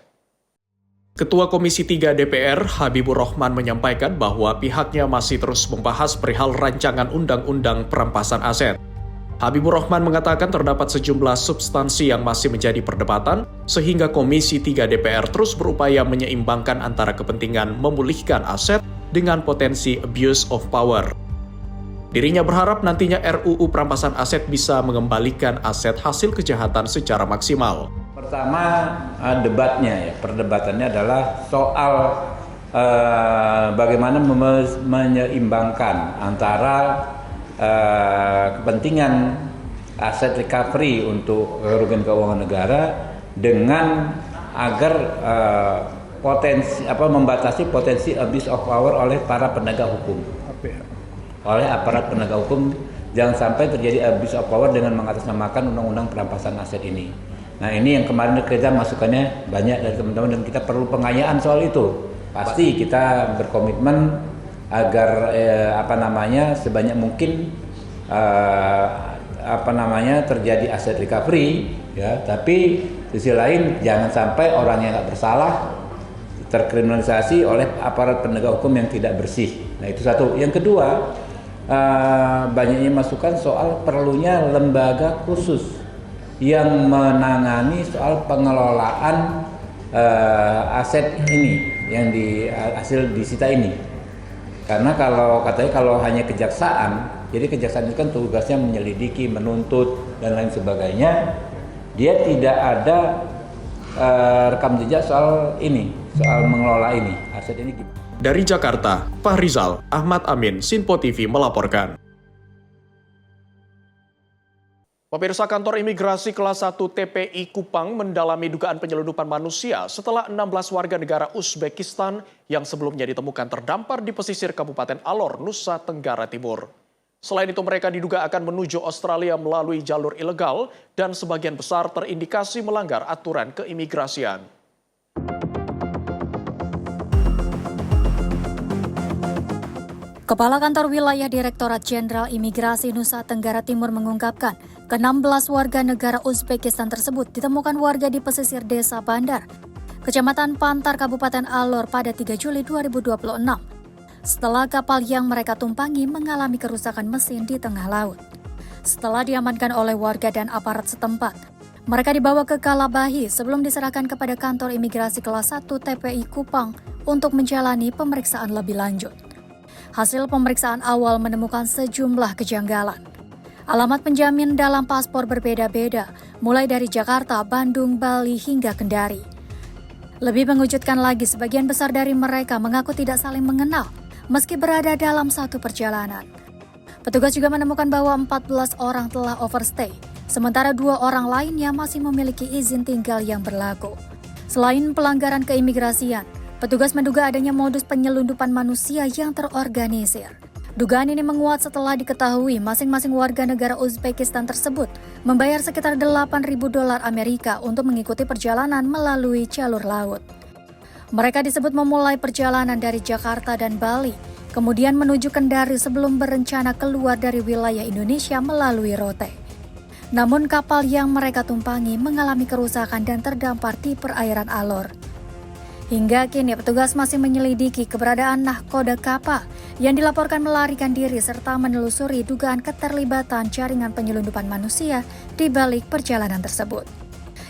A: Ketua Komisi 3 DPR Habibur Rahman menyampaikan bahwa pihaknya masih terus membahas perihal rancangan undang-undang perampasan aset. Habibur Rahman mengatakan terdapat sejumlah substansi yang masih menjadi perdebatan, sehingga Komisi 3 DPR terus berupaya menyeimbangkan antara kepentingan memulihkan aset dengan potensi abuse of power. Dirinya berharap nantinya RUU perampasan aset bisa mengembalikan aset hasil kejahatan secara maksimal.
W: Pertama, perdebatannya adalah soal bagaimana menyeimbangkan antara kepentingan aset recovery untuk kerugian keuangan negara dengan agar membatasi potensi abuse of power oleh para penegak hukum. Oleh aparat penegak hukum, jangan sampai terjadi abuse of power dengan mengatasnamakan undang-undang perampasan aset ini. Nah, ini yang kemarin kita masukannya banyak dari teman-teman dan kita perlu pengayaan soal itu. Pasti kita berkomitmen agar sebanyak mungkin terjadi aset recovery, ya. Tapi di sisi lain jangan sampai orang yang nggak bersalah terkriminalisasi oleh aparat penegak hukum yang tidak bersih. Nah, itu satu. Yang kedua, banyaknya masukan soal perlunya lembaga khusus yang menangani soal pengelolaan aset ini yang hasil disita ini. Karena kalau hanya kejaksaan, jadi kejaksaan itu kan tugasnya menyelidiki, menuntut dan lain sebagainya. Dia tidak ada rekam jejak soal mengelola ini, aset ini gimana.
A: Dari Jakarta, Fahrizal Ahmad Amin, Sinpo TV melaporkan. Pemirsa, kantor imigrasi kelas 1 TPI Kupang mendalami dugaan penyelundupan manusia setelah 16 warga negara Uzbekistan yang sebelumnya ditemukan terdampar di pesisir Kabupaten Alor, Nusa Tenggara Timur. Selain itu, mereka diduga akan menuju Australia melalui jalur ilegal dan sebagian besar terindikasi melanggar aturan keimigrasian.
B: Kepala Kantor Wilayah Direktorat Jenderal Imigrasi Nusa Tenggara Timur mengungkapkan, ke-16 warga negara Uzbekistan tersebut ditemukan warga di pesisir Desa Bandar, Kecamatan Pantar, Kabupaten Alor pada 3 Juli 2026. Setelah kapal yang mereka tumpangi mengalami kerusakan mesin di tengah laut. Setelah diamankan oleh warga dan aparat setempat, mereka dibawa ke Kalabahi sebelum diserahkan kepada kantor imigrasi kelas 1 TPI Kupang untuk menjalani pemeriksaan lebih lanjut. Hasil pemeriksaan awal menemukan sejumlah kejanggalan. Alamat penjamin dalam paspor berbeda-beda, mulai dari Jakarta, Bandung, Bali, hingga Kendari. Lebih mengejutkan lagi, sebagian besar dari mereka mengaku tidak saling mengenal, meski berada dalam satu perjalanan. Petugas juga menemukan bahwa 14 orang telah overstay, sementara 2 orang lainnya masih memiliki izin tinggal yang berlaku. Selain pelanggaran keimigrasian, petugas menduga adanya modus penyelundupan manusia yang terorganisir. Dugaan ini menguat setelah diketahui masing-masing warga negara Uzbekistan tersebut membayar sekitar $8.000 Amerika untuk mengikuti perjalanan melalui jalur laut. Mereka disebut memulai perjalanan dari Jakarta dan Bali, kemudian menuju Kendari sebelum berencana keluar dari wilayah Indonesia melalui Rote. Namun kapal yang mereka tumpangi mengalami kerusakan dan terdampar di perairan Alor. Hingga kini petugas masih menyelidiki keberadaan nahkoda kapal yang dilaporkan melarikan diri serta menelusuri dugaan keterlibatan jaringan penyelundupan manusia di balik perjalanan tersebut.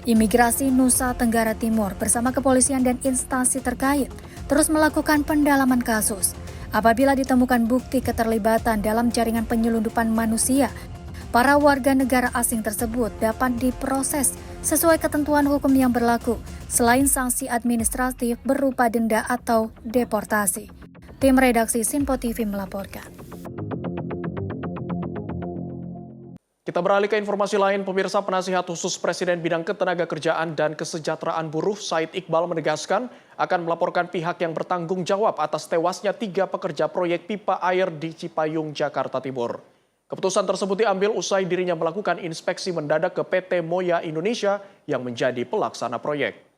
B: Imigrasi Nusa Tenggara Timur bersama kepolisian dan instansi terkait terus melakukan pendalaman kasus. Apabila ditemukan bukti keterlibatan dalam jaringan penyelundupan manusia, para warga negara asing tersebut dapat diproses sesuai ketentuan hukum yang berlaku, selain sanksi administratif berupa denda atau deportasi. Tim redaksi Sinpo TV melaporkan.
A: Kita beralih ke informasi lain, pemirsa. Penasihat khusus Presiden bidang ketenagakerjaan dan kesejahteraan buruh Said Iqbal menegaskan akan melaporkan pihak yang bertanggung jawab atas tewasnya 3 pekerja proyek pipa air di Cipayung, Jakarta Timur. Keputusan tersebut diambil usai dirinya melakukan inspeksi mendadak ke PT Moya Indonesia yang menjadi pelaksana proyek.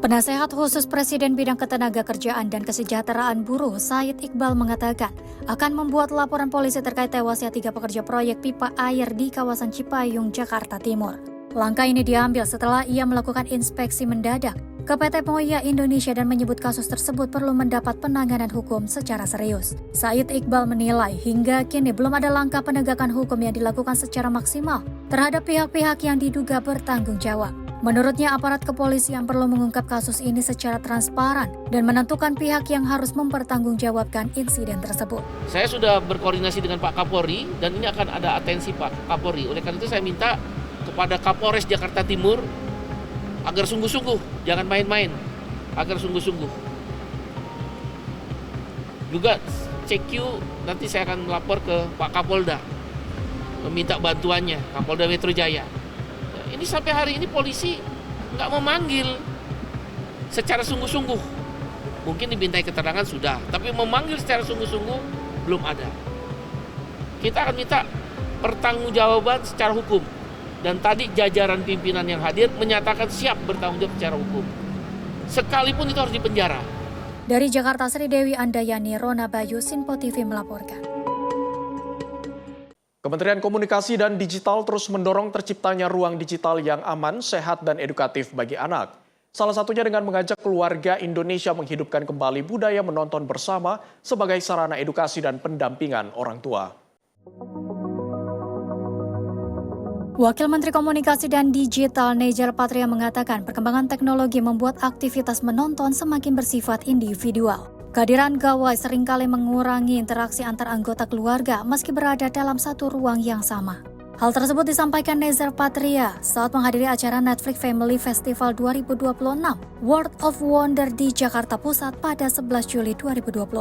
B: Penasehat khusus Presiden bidang ketenaga kerjaan dan kesejahteraan buruh, Said Iqbal mengatakan akan membuat laporan polisi terkait tewasnya 3 pekerja proyek pipa air di kawasan Cipayung, Jakarta Timur. Langkah ini diambil setelah ia melakukan inspeksi mendadak ke PT Moya Indonesia dan menyebut kasus tersebut perlu mendapat penanganan hukum secara serius. Said Iqbal menilai hingga kini belum ada langkah penegakan hukum yang dilakukan secara maksimal terhadap pihak-pihak yang diduga bertanggung jawab. Menurutnya, aparat kepolisian perlu mengungkap kasus ini secara transparan dan menentukan pihak yang harus mempertanggungjawabkan insiden tersebut.
C: Saya sudah berkoordinasi dengan Pak Kapolri dan ini akan ada atensi Pak Kapolri. Oleh karena itu saya minta kepada Kapolres Jakarta Timur agar sungguh-sungguh, jangan main-main, agar sungguh-sungguh. Juga CQ nanti saya akan melapor ke Pak Kapolda, meminta bantuannya, Kapolda Metro Jaya. Ini sampai hari ini polisi nggak memanggil secara sungguh-sungguh. Mungkin dimintai keterangan sudah, tapi memanggil secara sungguh-sungguh belum ada. Kita akan minta pertanggungjawaban secara hukum. Dan tadi jajaran pimpinan yang hadir menyatakan siap bertanggung jawab secara hukum. Sekalipun itu harus dipenjara.
B: Dari Jakarta, Sri Dewi Andayani, Rona Bayu, Sinpo TV melaporkan.
A: Kementerian Komunikasi dan Digital terus mendorong terciptanya ruang digital yang aman, sehat, dan edukatif bagi anak. Salah satunya dengan mengajak keluarga Indonesia menghidupkan kembali budaya menonton bersama sebagai sarana edukasi dan pendampingan orang tua.
B: Wakil Menteri Komunikasi dan Digital Nejar Patria mengatakan perkembangan teknologi membuat aktivitas menonton semakin bersifat individual. Kehadiran gawai seringkali mengurangi interaksi antar anggota keluarga meski berada dalam satu ruang yang sama. Hal tersebut disampaikan Nejar Patria saat menghadiri acara Netflix Family Festival 2026 World of Wonder di Jakarta Pusat pada 11 Juli 2026.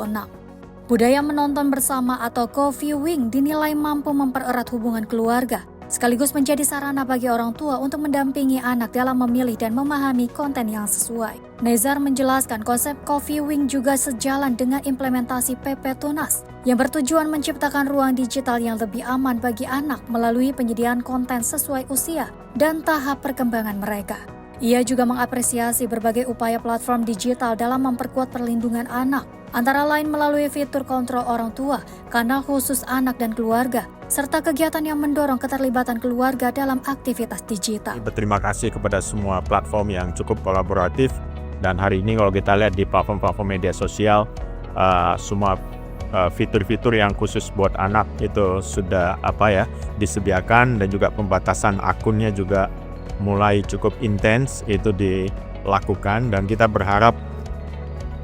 B: Budaya menonton bersama atau co-viewing dinilai mampu mempererat hubungan keluarga, sekaligus menjadi sarana bagi orang tua untuk mendampingi anak dalam memilih dan memahami konten yang sesuai. Nezar menjelaskan konsep co-viewing juga sejalan dengan implementasi PP Tunas yang bertujuan menciptakan ruang digital yang lebih aman bagi anak melalui penyediaan konten sesuai usia dan tahap perkembangan mereka. Ia juga mengapresiasi berbagai upaya platform digital dalam memperkuat perlindungan anak, antara lain melalui fitur kontrol orang tua, kanal khusus anak dan keluarga, serta kegiatan yang mendorong keterlibatan keluarga dalam aktivitas digital.
E: Berterima kasih kepada semua platform yang cukup kolaboratif, dan hari ini kalau kita lihat di platform-platform media sosial, semua fitur-fitur yang khusus buat anak itu sudah disediakan, dan juga pembatasan akunnya juga mulai cukup intens itu dilakukan, dan kita berharap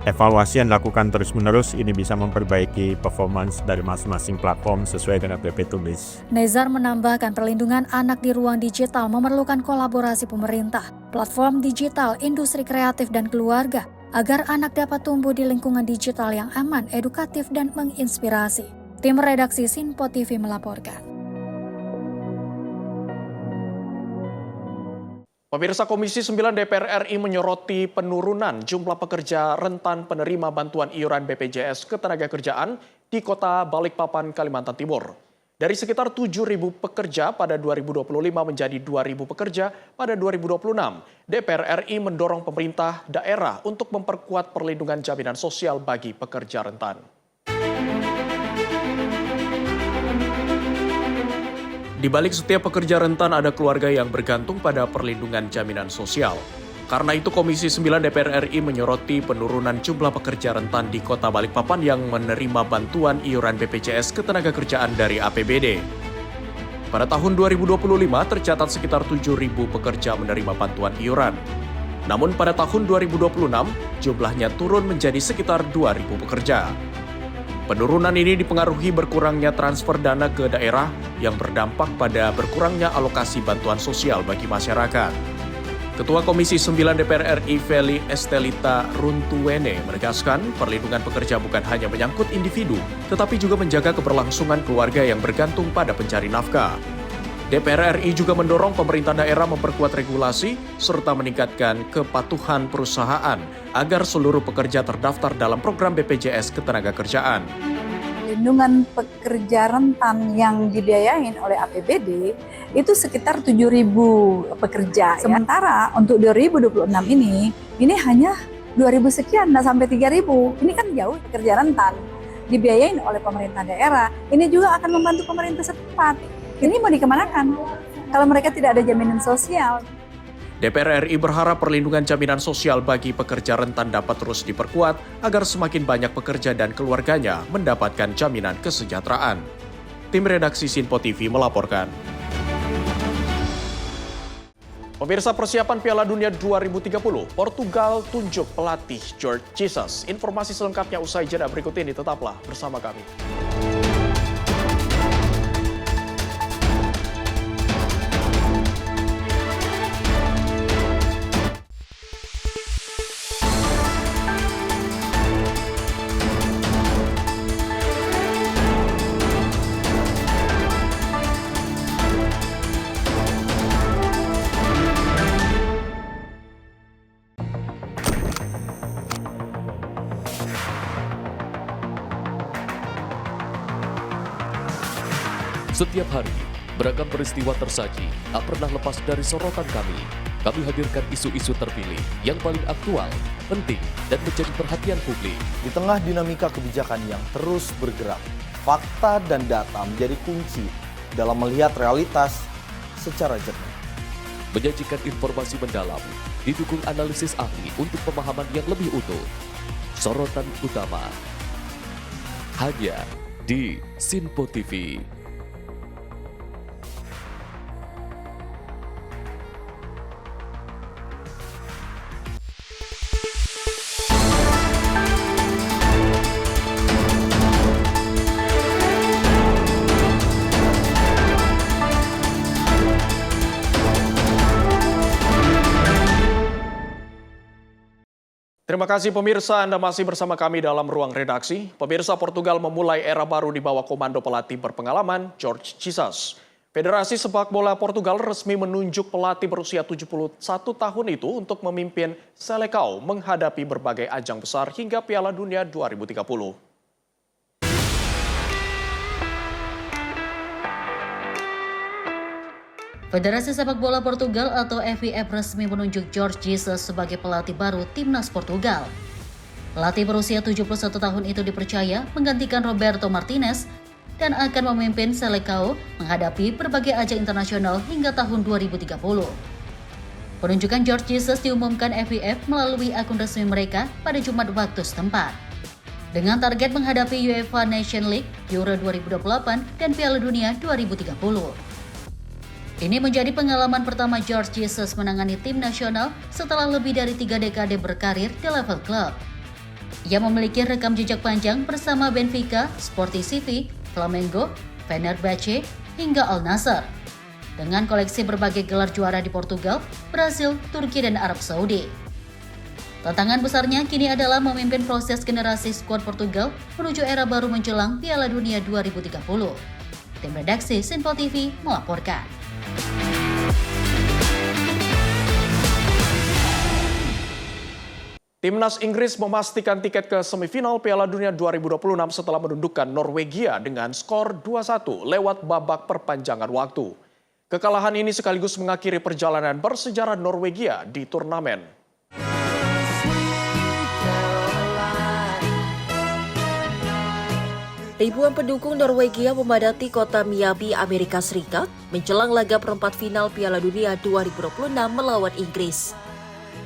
E: evaluasi yang dilakukan terus-menerus ini bisa memperbaiki performance dari masing-masing platform sesuai dengan PP Tulis.
B: Nezar menambahkan perlindungan anak di ruang digital memerlukan kolaborasi pemerintah, platform digital, industri kreatif, dan keluarga agar anak dapat tumbuh di lingkungan digital yang aman, edukatif, dan menginspirasi. Tim redaksi Sinpo TV melaporkan.
A: Pemirsa, Komisi 9 DPR RI menyoroti penurunan jumlah pekerja rentan penerima bantuan iuran BPJS Ketenagakerjaan di Kota Balikpapan, Kalimantan Timur. Dari sekitar 7.000 pekerja pada 2025 menjadi 2.000 pekerja pada 2026. DPR RI mendorong pemerintah daerah untuk memperkuat perlindungan jaminan sosial bagi pekerja rentan. Di balik setiap pekerja rentan ada keluarga yang bergantung pada perlindungan jaminan sosial. Karena itu Komisi 9 DPR RI menyoroti penurunan jumlah pekerja rentan di Kota Balikpapan yang menerima bantuan iuran BPJS Ketenagakerjaan dari APBD. Pada tahun 2025 tercatat sekitar 7.000 pekerja menerima bantuan iuran. Namun pada tahun 2026 jumlahnya turun menjadi sekitar 2.000 pekerja. Penurunan ini dipengaruhi berkurangnya transfer dana ke daerah yang berdampak pada berkurangnya alokasi bantuan sosial bagi masyarakat. Ketua Komisi 9 DPR RI Feli Estelita Runtuwene menegaskan perlindungan pekerja bukan hanya menyangkut individu, tetapi juga menjaga keberlangsungan keluarga yang bergantung pada pencari nafkah. DPR RI juga mendorong pemerintah daerah memperkuat regulasi serta meningkatkan kepatuhan perusahaan agar seluruh pekerja terdaftar dalam program BPJS Ketenagakerjaan.
G: Perlindungan pekerja rentan yang dibiayain oleh APBD itu sekitar 7.000 pekerja. Sementara untuk 2026 ini hanya 2.000 sekian, nggak sampai 3.000. Ini kan jauh pekerja rentan, dibiayain oleh pemerintah daerah. Ini juga akan membantu pemerintah setempat. Ini mau dikemanakan kalau mereka tidak ada jaminan sosial?
A: DPR RI berharap perlindungan jaminan sosial bagi pekerja rentan dapat terus diperkuat agar semakin banyak pekerja dan keluarganya mendapatkan jaminan kesejahteraan. Tim redaksi Sinpo TV melaporkan. Pemirsa, persiapan Piala Dunia 2030, Portugal tunjuk pelatih Jorge Jesus. Informasi selengkapnya usai jeda berikut ini, tetaplah bersama kami.
R: Setiap hari, beragam peristiwa tersaji tak pernah lepas dari sorotan kami. Kami hadirkan isu-isu terpilih yang paling aktual, penting, dan menjadi perhatian publik.
H: Di tengah dinamika kebijakan yang terus bergerak, fakta dan data menjadi kunci dalam melihat realitas secara jernih.
R: Menyajikan informasi mendalam, didukung analisis ahli untuk pemahaman yang lebih utuh. Sorotan utama, hanya di Sinpo TV.
A: Terima kasih pemirsa, Anda masih bersama kami dalam ruang redaksi. Pemirsa, Portugal memulai era baru di bawah komando pelatih berpengalaman Jorge Jesus. Federasi Sepak Bola Portugal resmi menunjuk pelatih berusia 71 tahun itu untuk memimpin Seleção menghadapi berbagai ajang besar hingga Piala Dunia 2030.
F: Federasi Sepak Bola Portugal atau FIF resmi menunjuk Jorge Jesus sebagai pelatih baru Timnas Portugal. Pelatih berusia 71 tahun itu dipercaya menggantikan Roberto Martinez dan akan memimpin Seleção menghadapi berbagai ajang internasional hingga tahun 2030. Penunjukan Jorge Jesus diumumkan FIF melalui akun resmi mereka pada Jumat waktu setempat. Dengan target menghadapi UEFA Nations League, Euro 2028, dan Piala Dunia 2030. Ini menjadi pengalaman pertama Jorge Jesus menangani tim nasional setelah lebih dari 3 dekade berkarir di level klub. Ia memiliki rekam jejak panjang bersama Benfica, Sporting CP, Flamengo, Fenerbahce, hingga Al Nassr. Dengan koleksi berbagai gelar juara di Portugal, Brasil, Turki, dan Arab Saudi. Tantangan besarnya kini adalah memimpin proses generasi skuad Portugal menuju era baru menjelang Piala Dunia 2030. Tim redaksi Sinpo TV melaporkan.
A: Timnas Inggris memastikan tiket ke semifinal Piala Dunia 2026 setelah menundukkan Norwegia dengan skor 2-1 lewat babak perpanjangan waktu. Kekalahan ini sekaligus mengakhiri perjalanan bersejarah Norwegia di turnamen.
J: Ribuan pendukung Norwegia memadati kota Miami, Amerika Serikat menjelang laga perempat final Piala Dunia 2026 melawan Inggris.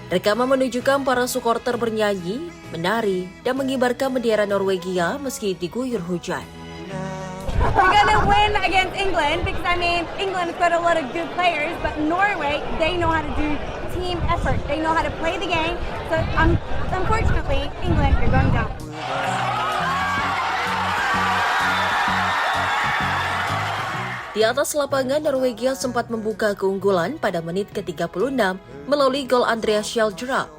J: Rekaman menunjukkan para supporter bernyanyi, menari, dan mengibarkan bendera Norwegia meski diguyur hujan.
X: We're gonna win against England because England's got a lot of good players, but Norway, they know how to do team effort. They know how to play the game. So unfortunately, England are going down.
J: Di atas lapangan, Norwegia sempat membuka keunggulan pada menit ke-36 melalui gol Andreas Schjelderup.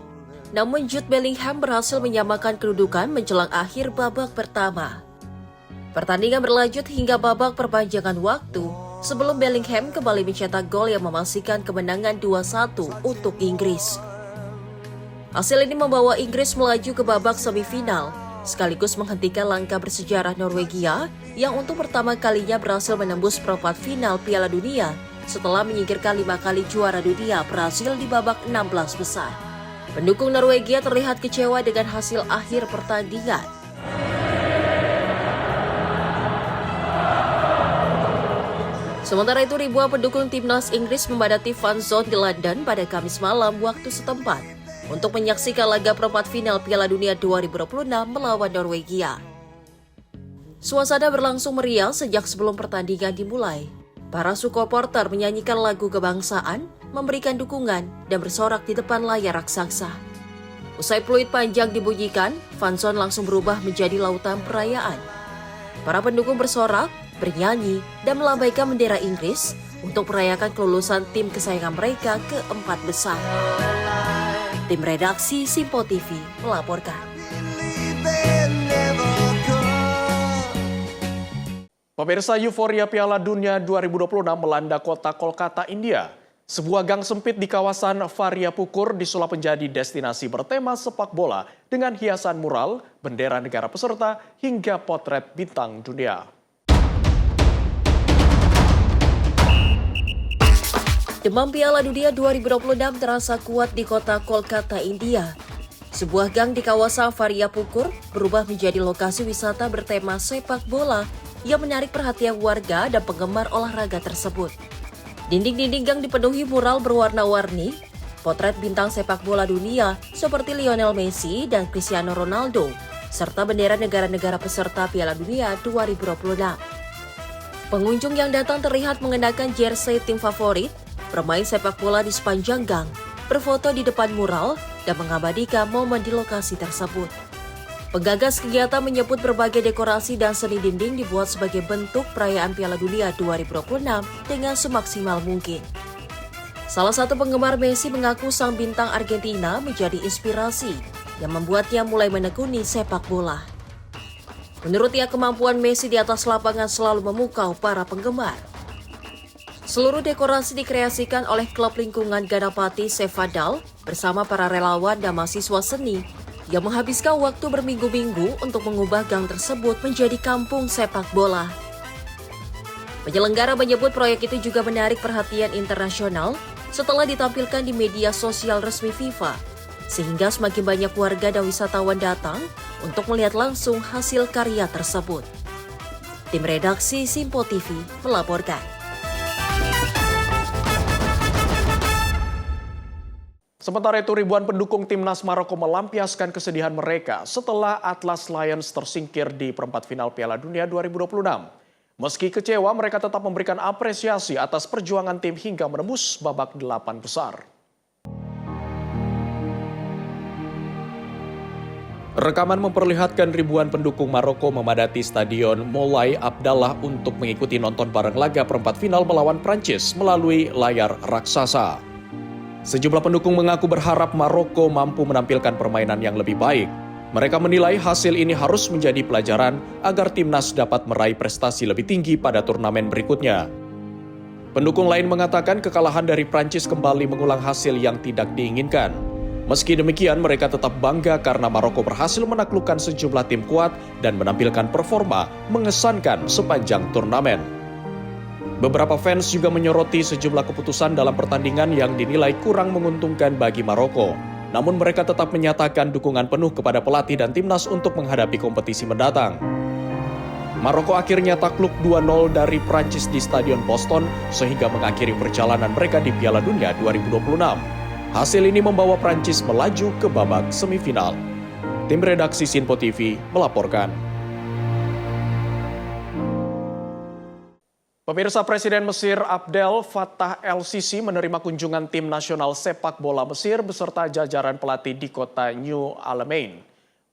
J: Namun Jude Bellingham berhasil menyamakan kedudukan menjelang akhir babak pertama. Pertandingan berlanjut hingga babak perpanjangan waktu sebelum Bellingham kembali mencetak gol yang memastikan kemenangan 2-1 untuk Inggris. Hasil ini membawa Inggris melaju ke babak semifinal, sekaligus menghentikan langkah bersejarah Norwegia yang untuk pertama kalinya berhasil menembus perempat final Piala Dunia setelah menyingkirkan 5 kali juara dunia Brasil di babak 16 besar. Pendukung Norwegia terlihat kecewa dengan hasil akhir pertandingan. Sementara itu, ribuan pendukung timnas Inggris memadati fan zone di London pada Kamis malam waktu setempat untuk menyaksikan laga perempat final Piala Dunia 2026 melawan Norwegia. Suasana berlangsung meriah sejak sebelum pertandingan dimulai. Para supporter menyanyikan lagu kebangsaan, memberikan dukungan, dan bersorak di depan layar raksasa. Usai peluit panjang dibunyikan, fan zone langsung berubah menjadi lautan perayaan. Para pendukung bersorak, bernyanyi, dan melambaikan bendera Inggris untuk merayakan kelulusan tim kesayangan mereka ke 4 besar. Tim redaksi Simpo TV melaporkan.
A: Pemirsa, euforia Piala Dunia 2026 melanda kota Kolkata, India. Sebuah gang sempit di kawasan Faryapur disulap menjadi destinasi bertema sepak bola dengan hiasan mural, bendera negara peserta, hingga potret bintang dunia.
J: Demam Piala Dunia 2026 terasa kuat di kota Kolkata, India. Sebuah gang di kawasan Faryapur berubah menjadi lokasi wisata bertema sepak bola yang menarik perhatian warga dan penggemar olahraga tersebut. Dinding-dinding gang dipenuhi mural berwarna-warni, potret bintang sepak bola dunia seperti Lionel Messi dan Cristiano Ronaldo, serta bendera negara-negara peserta Piala Dunia 2026. Pengunjung yang datang terlihat mengenakan jersey tim favorit, bermain sepak bola di sepanjang gang, berfoto di depan mural, dan mengabadikan momen di lokasi tersebut. Penggagas kegiatan menyebut berbagai dekorasi dan seni dinding dibuat sebagai bentuk perayaan Piala Dunia 2026 dengan semaksimal mungkin. Salah satu penggemar Messi mengaku sang bintang Argentina menjadi inspirasi yang membuatnya mulai menekuni sepak bola. Menurutnya, kemampuan Messi di atas lapangan selalu memukau para penggemar. Seluruh dekorasi dikreasikan oleh klub lingkungan Ganapati Sevadal bersama para relawan dan mahasiswa seni yang menghabiskan waktu berminggu-minggu untuk mengubah gang tersebut menjadi kampung sepak bola. Penyelenggara menyebut proyek itu juga menarik perhatian internasional setelah ditampilkan di media sosial resmi FIFA, sehingga semakin banyak warga dan wisatawan datang untuk melihat langsung hasil karya tersebut. Tim redaksi Simpo TV melaporkan.
A: Sementara itu, ribuan pendukung timnas Maroko melampiaskan kesedihan mereka setelah Atlas Lions tersingkir di perempat final Piala Dunia 2026. Meski kecewa, mereka tetap memberikan apresiasi atas perjuangan tim hingga menembus babak 8 besar. Rekaman memperlihatkan ribuan pendukung Maroko memadati Stadion Moulay Abdallah untuk mengikuti nonton bareng laga perempat final melawan Prancis melalui layar raksasa. Sejumlah pendukung mengaku berharap Maroko mampu menampilkan permainan yang lebih baik. Mereka menilai hasil ini harus menjadi pelajaran agar timnas dapat meraih prestasi lebih tinggi pada turnamen berikutnya. Pendukung lain mengatakan kekalahan dari Prancis kembali mengulang hasil yang tidak diinginkan. Meski demikian, mereka tetap bangga karena Maroko berhasil menaklukkan sejumlah tim kuat dan menampilkan performa mengesankan sepanjang turnamen. Beberapa fans juga menyoroti sejumlah keputusan dalam pertandingan yang dinilai kurang menguntungkan bagi Maroko. Namun mereka tetap menyatakan dukungan penuh kepada pelatih dan timnas untuk menghadapi kompetisi mendatang. Maroko akhirnya takluk 2-0 dari Prancis di Stadion Boston sehingga mengakhiri perjalanan mereka di Piala Dunia 2026. Hasil ini membawa Prancis melaju ke babak semifinal. Tim redaksi Simpo TV melaporkan. Pemirsa, Presiden Mesir Abdel Fattah el-Sisi menerima kunjungan tim nasional sepak bola Mesir beserta jajaran pelatih di kota New Alamein.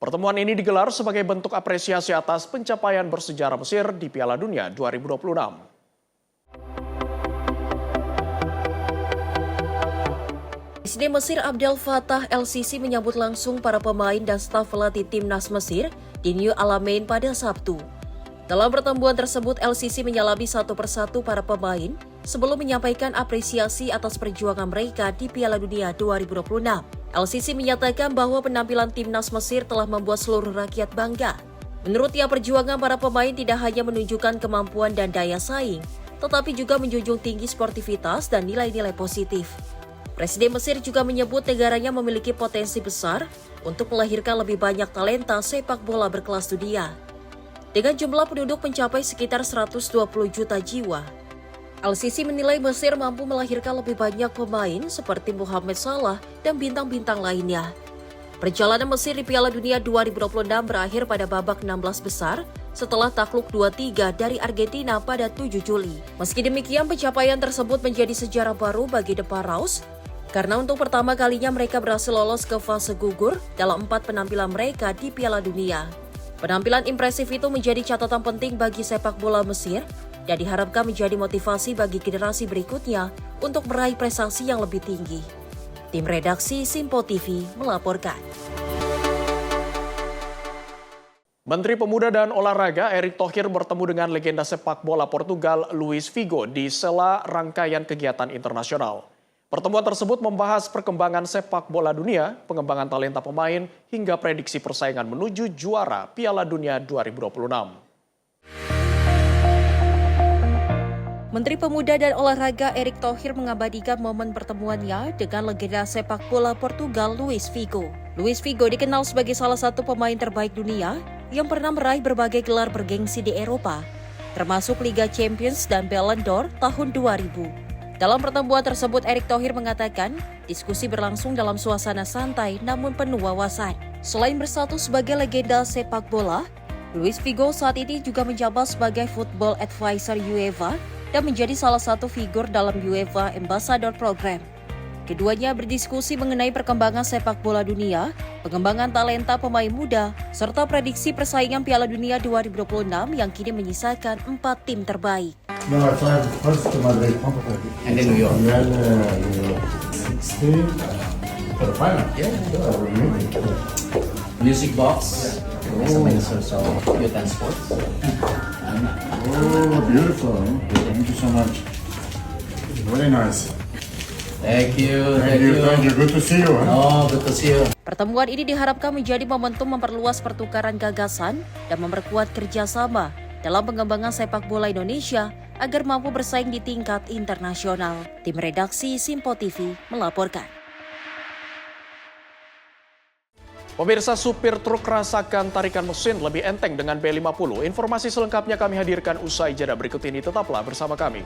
A: Pertemuan ini digelar sebagai bentuk apresiasi atas pencapaian bersejarah Mesir di Piala Dunia 2026.
J: Presiden Mesir Abdel Fattah el-Sisi menyambut langsung para pemain dan staf pelatih timnas Mesir di New Alamein pada Sabtu. Dalam pertemuan tersebut, el-Sisi menyalami satu persatu para pemain sebelum menyampaikan apresiasi atas perjuangan mereka di Piala Dunia 2026. El-Sisi menyatakan bahwa penampilan timnas Mesir telah membuat seluruh rakyat bangga. Menurutnya, perjuangan para pemain tidak hanya menunjukkan kemampuan dan daya saing, tetapi juga menjunjung tinggi sportivitas dan nilai-nilai positif. Presiden Mesir juga menyebut negaranya memiliki potensi besar untuk melahirkan lebih banyak talenta sepak bola berkelas dunia. Dengan jumlah penduduk mencapai sekitar 120 juta jiwa, Al-Sisi menilai Mesir mampu melahirkan lebih banyak pemain seperti Mohamed Salah dan bintang-bintang lainnya. Perjalanan Mesir di Piala Dunia 2026 berakhir pada babak 16 besar setelah takluk 2-3 dari Argentina pada 7 Juli. Meski demikian, pencapaian tersebut menjadi sejarah baru bagi The Pharaohs karena untuk pertama kalinya mereka berhasil lolos ke fase gugur dalam 4 penampilan mereka di Piala Dunia. Penampilan impresif itu menjadi catatan penting bagi sepak bola Mesir dan diharapkan menjadi motivasi bagi generasi berikutnya untuk meraih prestasi yang lebih tinggi. Tim redaksi Simpo TV melaporkan.
A: Menteri Pemuda dan Olahraga Erick Thohir bertemu dengan legenda sepak bola Portugal Luis Figo di sela rangkaian kegiatan internasional. Pertemuan tersebut membahas perkembangan sepak bola dunia, pengembangan talenta pemain, hingga prediksi persaingan menuju juara Piala Dunia 2026.
J: Menteri Pemuda dan Olahraga Erick Thohir mengabadikan momen pertemuannya dengan legenda sepak bola Portugal Luis Figo. Luis Figo dikenal sebagai salah satu pemain terbaik dunia yang pernah meraih berbagai gelar bergengsi di Eropa, termasuk Liga Champions dan Ballon d'Or tahun 2000. Dalam pertemuan tersebut, Erick Thohir mengatakan diskusi berlangsung dalam suasana santai namun penuh wawasan. Selain bersatu sebagai legenda sepak bola, Luis Figo saat ini juga menjabat sebagai Football Advisor UEFA dan menjadi salah satu figur dalam UEFA Ambassador Program. Keduanya berdiskusi mengenai perkembangan sepak bola dunia, pengembangan talenta pemain muda, serta prediksi persaingan Piala Dunia 2026 yang kini menyisakan 4 tim terbaik.
Q: No, I tried first to Madrid,
I: and then New York.
Q: And then stay for the final.
I: Yeah. Music box. As a minister of youth and sports.
Q: Oh, beautiful. Thank you so much. Very nice.
I: Thank you.
Q: Good to see you.
I: Oh, good to see you.
J: Pertemuan ini diharapkan menjadi momentum memperluas pertukaran gagasan dan memperkuat kerjasama dalam pengembangan sepak bola Indonesia agar mampu bersaing di tingkat internasional. Tim redaksi Simpo TV melaporkan.
A: Pemirsa, supir truk rasakan tarikan mesin lebih enteng dengan B50. Informasi selengkapnya kami hadirkan usai jeda berikut ini. Tetaplah bersama kami.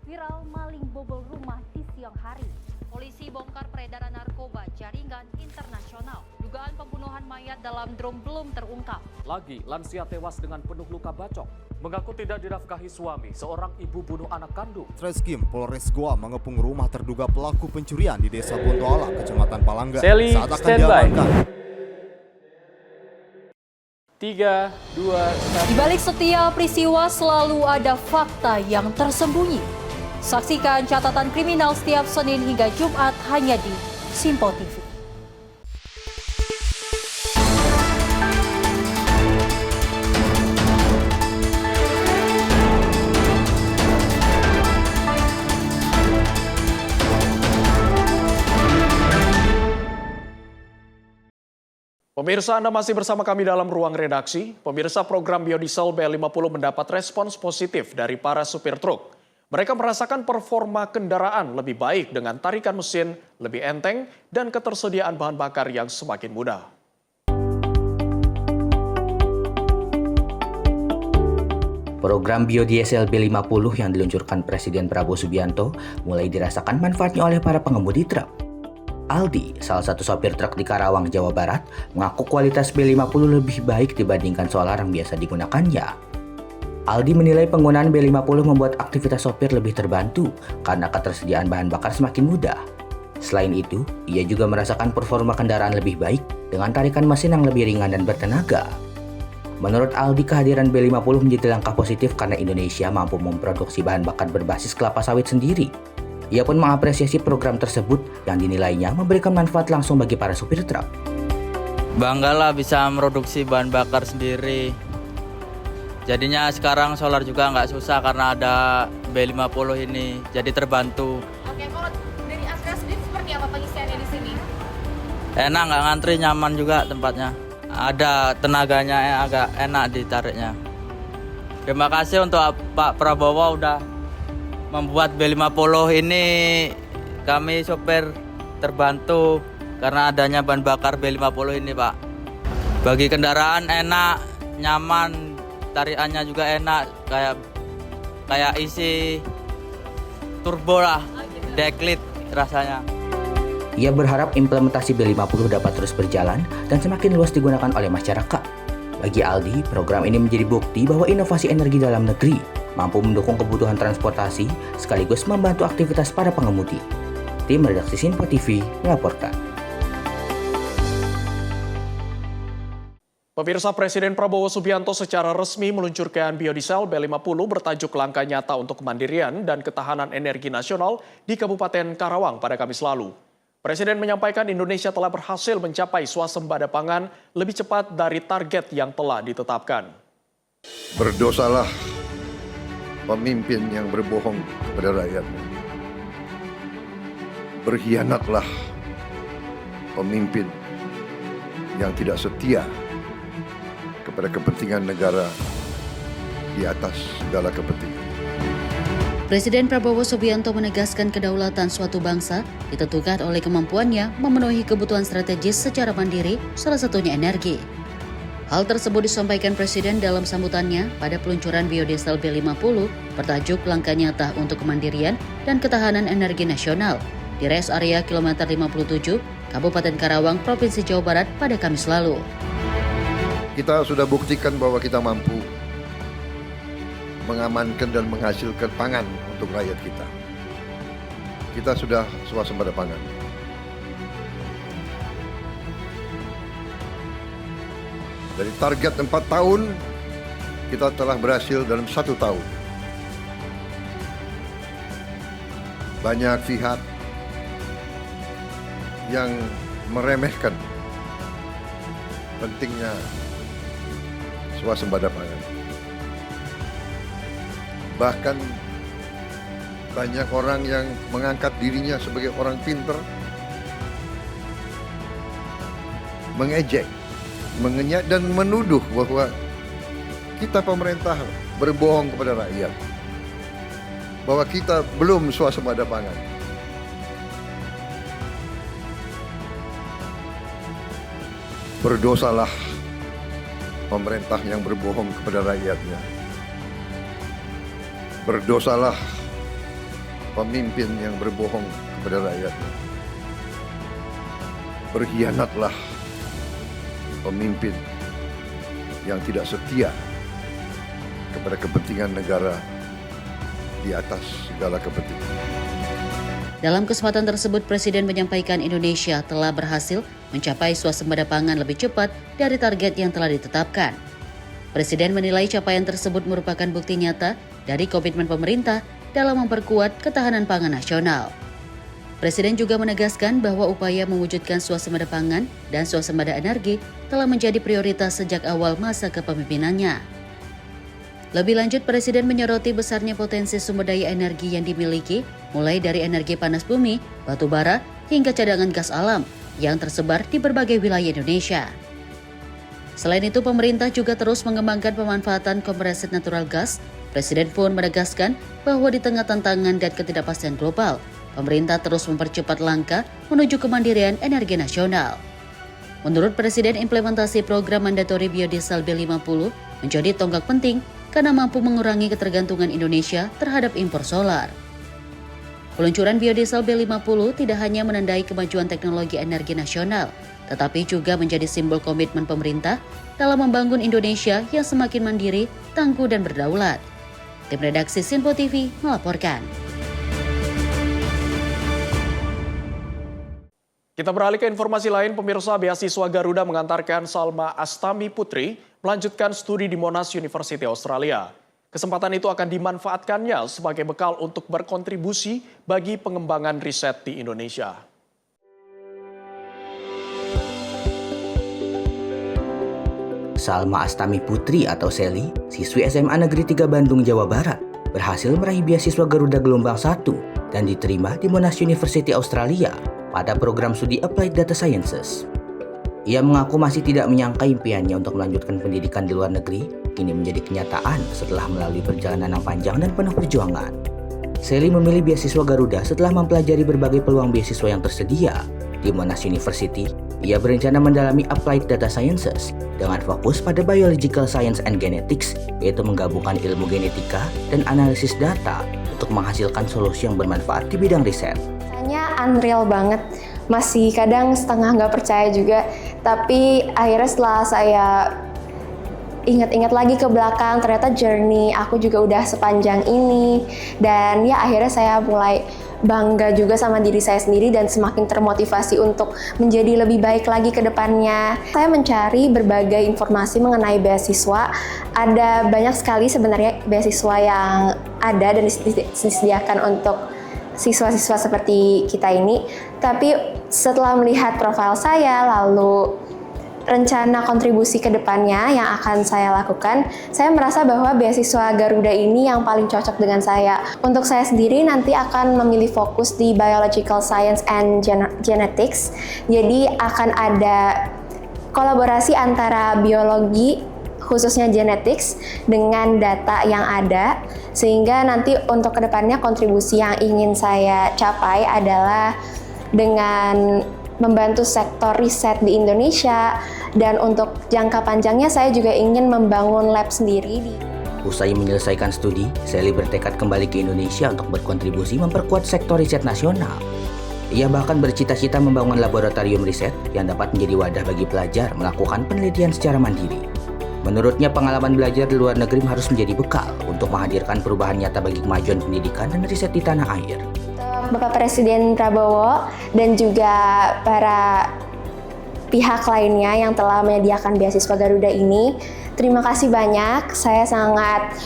S: Viral maling bobol rumah di siang hari. Polisi bongkar peredaran narkoba jaringan internasional. Dugaan pembunuhan mayat dalam drum belum terungkap.
A: Lagi, lansia tewas dengan penuh luka bacok. Mengaku tidak dinafkahi suami, seorang ibu bunuh anak kandung.
H: Treskrim Polres Goa mengepung rumah terduga pelaku pencurian di Desa Bontoala, Kecamatan Palangga.
A: Sally,
H: saat akan
A: standby.
H: diamankan.
A: 3, 2, 1.
F: Di balik setiap peristiwa selalu ada fakta yang tersembunyi. Saksikan catatan kriminal setiap Senin hingga Jumat hanya di Simpo TV.
A: Pemirsa, Anda masih bersama kami dalam ruang redaksi. Pemirsa, program biodiesel B50 mendapat respons positif dari para supir truk. Mereka merasakan performa kendaraan lebih baik dengan tarikan mesin lebih enteng dan ketersediaan bahan bakar yang semakin mudah.
I: Program biodiesel B50 yang diluncurkan Presiden Prabowo Subianto mulai dirasakan manfaatnya oleh para pengemudi truk. Aldi, salah satu sopir truk di Karawang, Jawa Barat, mengaku kualitas B50 lebih baik dibandingkan solar yang biasa digunakannya. Aldi menilai penggunaan B50 membuat aktivitas sopir lebih terbantu karena ketersediaan bahan bakar semakin mudah. Selain itu, ia juga merasakan performa kendaraan lebih baik dengan tarikan mesin yang lebih ringan dan bertenaga. Menurut Aldi, kehadiran B50 menjadi langkah positif karena Indonesia mampu memproduksi bahan bakar berbasis kelapa sawit sendiri. Ia pun mengapresiasi program tersebut yang dinilainya memberikan manfaat langsung bagi para supir truk.
V: Banggalah bisa memproduksi bahan bakar sendiri. Jadinya sekarang solar juga nggak susah karena ada B50 ini, jadi terbantu.
S: Oke, kalau dari Astra sendiri seperti apa pengisiannya di sini?
V: Enak, nggak ngantri, nyaman juga tempatnya. Ada tenaganya, agak enak ditariknya. Terima kasih untuk Pak Prabowo udah membuat B50 ini, kami sopir terbantu karena adanya bahan bakar B50 ini, Pak. Bagi kendaraan enak, nyaman, tarikannya juga enak, kayak isi turbo lah, deklit rasanya.
I: Ia berharap implementasi B50 dapat terus berjalan dan semakin luas digunakan oleh masyarakat. Bagi Aldi, program ini menjadi bukti bahwa inovasi energi dalam negeri mampu mendukung kebutuhan transportasi sekaligus membantu aktivitas para pengemudi. Tim Redaksi Sinpo TV melaporkan.
A: Pemirsa, Presiden Prabowo Subianto secara resmi meluncurkan biodiesel B50 bertajuk Langkah Nyata untuk Kemandirian dan Ketahanan Energi Nasional di Kabupaten Karawang pada Kamis lalu. Presiden menyampaikan Indonesia telah berhasil mencapai swasembada pangan lebih cepat dari target yang telah ditetapkan.
T: Berdosalah pemimpin yang berbohong kepada rakyatnya. Berkhianatlah pemimpin yang tidak setia kepada kepentingan negara di atas segala kepentingan.
F: Presiden Prabowo Subianto menegaskan kedaulatan suatu bangsa ditentukan oleh kemampuannya memenuhi kebutuhan strategis secara mandiri, salah satunya energi. Hal tersebut disampaikan Presiden dalam sambutannya pada peluncuran biodiesel B50 bertajuk Langkah Nyata untuk Kemandirian dan Ketahanan Energi Nasional di rest area kilometer 57, Kabupaten Karawang, Provinsi Jawa Barat pada Kamis lalu.
T: Kita sudah buktikan bahwa kita mampu mengamankan dan menghasilkan pangan untuk rakyat kita. Kita sudah swasembada pangan. Dari target 4 tahun, kita telah berhasil dalam 1 tahun. Banyak pihak yang meremehkan pentingnya swasembada pangan. Bahkan banyak orang yang mengangkat dirinya sebagai orang pinter, mengejek, mengenyak dan menuduh bahwa kita pemerintah berbohong kepada rakyat, bahwa kita belum swasembada pangan. Berdosalah pemerintah yang berbohong kepada rakyatnya. Berdosalah pemimpin yang berbohong kepada rakyatnya. Berkhianatlah pemimpin yang tidak setia kepada kepentingan negara di atas segala kepentingan.
F: Dalam kesempatan tersebut, Presiden menyampaikan Indonesia telah berhasil mencapai swasembada pangan lebih cepat dari target yang telah ditetapkan. Presiden menilai capaian tersebut merupakan bukti nyata dari komitmen pemerintah dalam memperkuat ketahanan pangan nasional. Presiden juga menegaskan bahwa upaya mewujudkan swasembada pangan dan swasembada energi telah menjadi prioritas sejak awal masa kepemimpinannya. Lebih lanjut, Presiden menyoroti besarnya potensi sumber daya energi yang dimiliki, mulai dari energi panas bumi, batu bara, hingga cadangan gas alam yang tersebar di berbagai wilayah Indonesia. Selain itu, pemerintah juga terus mengembangkan pemanfaatan kompresor natural gas. Presiden pun menegaskan bahwa di tengah tantangan dan ketidakpastian global, pemerintah terus mempercepat langkah menuju kemandirian energi nasional. Menurut Presiden, implementasi program mandatori biodiesel B50 menjadi tonggak penting karena mampu mengurangi ketergantungan Indonesia terhadap impor solar. Peluncuran biodiesel B50 tidak hanya menandai kemajuan teknologi energi nasional, tetapi juga menjadi simbol komitmen pemerintah dalam membangun Indonesia yang semakin mandiri, tangguh, dan berdaulat. Tim redaksi Sinpo TV melaporkan.
A: Kita beralih ke informasi lain, pemirsa. Beasiswa Garuda mengantarkan Salma Astami Putri melanjutkan studi di Monash University Australia. Kesempatan itu akan dimanfaatkannya sebagai bekal untuk berkontribusi bagi pengembangan riset di Indonesia.
I: Salma Astami Putri atau Sally, siswi SMA Negeri 3 Bandung, Jawa Barat, berhasil meraih beasiswa Garuda gelombang 1 dan diterima di Monash University Australia pada program studi Applied Data Sciences. Ia mengaku masih tidak menyangka impiannya untuk melanjutkan pendidikan di luar negeri kini menjadi kenyataan setelah melalui perjalanan yang panjang dan penuh perjuangan. Sally memilih beasiswa Garuda setelah mempelajari berbagai peluang beasiswa yang tersedia. Di Monash University, ia berencana mendalami Applied Data Sciences dengan fokus pada Biological Science and Genetics, yaitu menggabungkan ilmu genetika dan analisis data untuk menghasilkan solusi yang bermanfaat di bidang riset.
K: Rasanya unreal banget, masih kadang setengah nggak percaya juga, tapi akhirnya setelah saya ingat-ingat lagi ke belakang, ternyata journey aku juga udah sepanjang ini, dan ya akhirnya saya mulai bangga juga sama diri saya sendiri dan semakin termotivasi untuk menjadi lebih baik lagi ke depannya. Saya mencari berbagai informasi mengenai beasiswa. Ada banyak sekali sebenarnya beasiswa yang ada dan disediakan untuk siswa-siswa seperti kita ini. Tapi setelah melihat profil saya, lalu rencana kontribusi ke depannya yang akan saya lakukan, saya merasa bahwa beasiswa Garuda ini yang paling cocok dengan saya. Untuk saya sendiri nanti akan memilih fokus di Biological Science and Genetics. Jadi akan ada kolaborasi antara biologi, khususnya genetics, dengan data yang ada, sehingga nanti untuk kedepannya kontribusi yang ingin saya capai adalah dengan membantu sektor riset di Indonesia, dan untuk jangka panjangnya saya juga ingin membangun lab sendiri.
I: Usai menyelesaikan studi, Sally bertekad kembali ke Indonesia untuk berkontribusi memperkuat sektor riset nasional. Ia bahkan bercita-cita membangun laboratorium riset yang dapat menjadi wadah bagi pelajar melakukan penelitian secara mandiri. Menurutnya, pengalaman belajar di luar negeri harus menjadi bekal untuk menghadirkan perubahan nyata bagi kemajuan pendidikan dan riset di tanah air.
K: Bapak Presiden Prabowo dan juga para pihak lainnya yang telah menyediakan beasiswa Garuda ini, terima kasih banyak. Saya sangat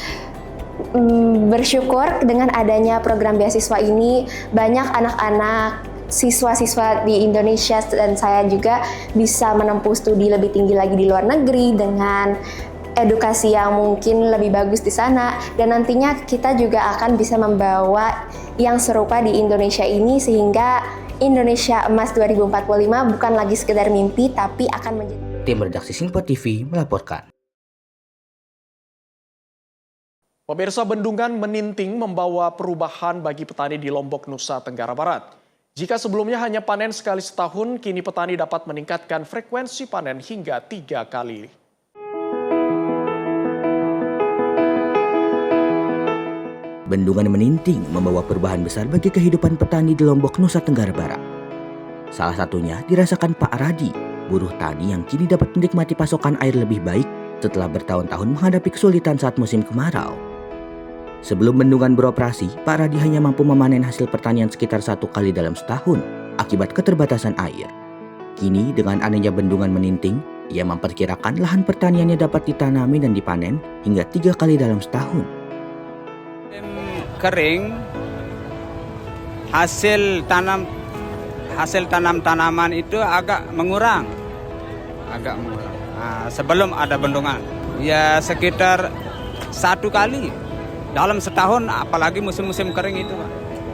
K: bersyukur dengan adanya program beasiswa ini. Banyak anak-anak, siswa-siswa di Indonesia dan saya juga bisa menempuh studi lebih tinggi lagi di luar negeri dengan edukasi yang mungkin lebih bagus di sana, dan nantinya kita juga akan bisa membawa yang serupa di Indonesia ini sehingga Indonesia Emas 2045 bukan lagi sekedar mimpi tapi akan menjadi.
I: Tim redaksi Sinpo TV melaporkan.
A: Pemirsa, bendungan Meninting membawa perubahan bagi petani di Lombok, Nusa Tenggara Barat. Jika sebelumnya hanya panen sekali setahun, kini petani dapat meningkatkan frekuensi panen hingga 3 kali.
I: Bendungan Meninting membawa perubahan besar bagi kehidupan petani di Lombok, Nusa Tenggara Barat. Salah satunya dirasakan Pak Radi, buruh tani yang kini dapat menikmati pasokan air lebih baik setelah bertahun-tahun menghadapi kesulitan saat musim kemarau. Sebelum bendungan beroperasi, Pak Radi hanya mampu memanen hasil pertanian sekitar 1 kali dalam setahun akibat keterbatasan air. Kini dengan adanya bendungan Meninting, ia memperkirakan lahan pertaniannya dapat ditanami dan dipanen hingga 3 kali dalam setahun.
L: Kering, hasil tanam-tanaman itu agak mengurang. Nah, sebelum ada bendungan, ya sekitar 1 kali dalam setahun, apalagi musim-musim kering itu.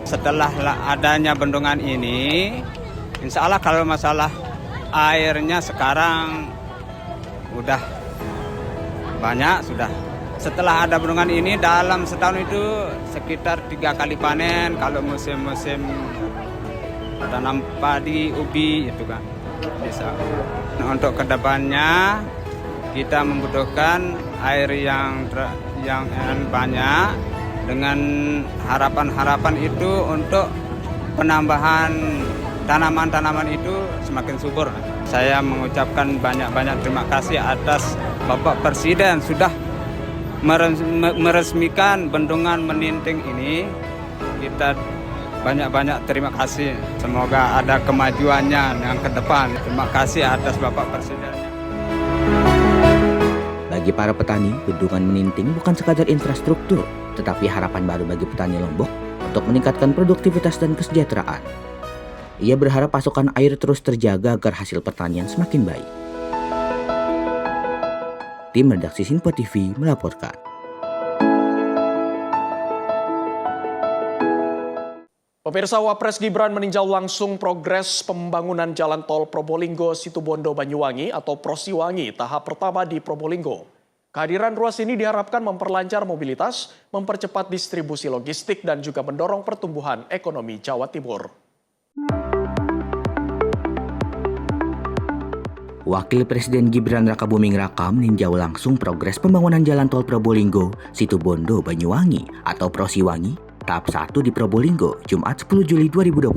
L: Setelah adanya bendungan ini, insya Allah kalau masalah airnya sekarang udah banyak sudah. Setelah ada bendungan ini dalam setahun itu sekitar 3 kali panen kalau musim-musim tanam padi, ubi itu kan bisa. Nah, untuk kedepannya kita membutuhkan air yang banyak dengan harapan-harapan itu untuk penambahan tanaman-tanaman itu semakin subur. saya mengucapkan banyak-banyak terima kasih atas Bapak Presiden sudah meresmikan bendungan Meninting ini. Kita banyak-banyak terima kasih. Semoga ada kemajuannya yang ke depan. Terima kasih atas Bapak Presiden.
I: Bagi para petani, bendungan Meninting bukan sekadar infrastruktur, tetapi harapan baru bagi petani Lombok untuk meningkatkan produktivitas dan kesejahteraan. Ia berharap pasokan air terus terjaga agar hasil pertanian semakin baik. Tim redaksi Sinpo TV melaporkan.
A: Pemirsa, Wapres Gibran meninjau langsung progres pembangunan Jalan Tol Probolinggo Situbondo Banyuwangi atau Prosiwangi tahap pertama di Probolinggo. Kehadiran ruas ini diharapkan memperlancar mobilitas, mempercepat distribusi logistik dan juga mendorong pertumbuhan ekonomi Jawa Timur.
I: Wakil Presiden Gibran Rakabuming Raka meninjau langsung progres pembangunan Jalan Tol Probolinggo Situbondo Banyuwangi atau Prosiwangi tahap 1 di Probolinggo, Jumat 10 Juli 2026.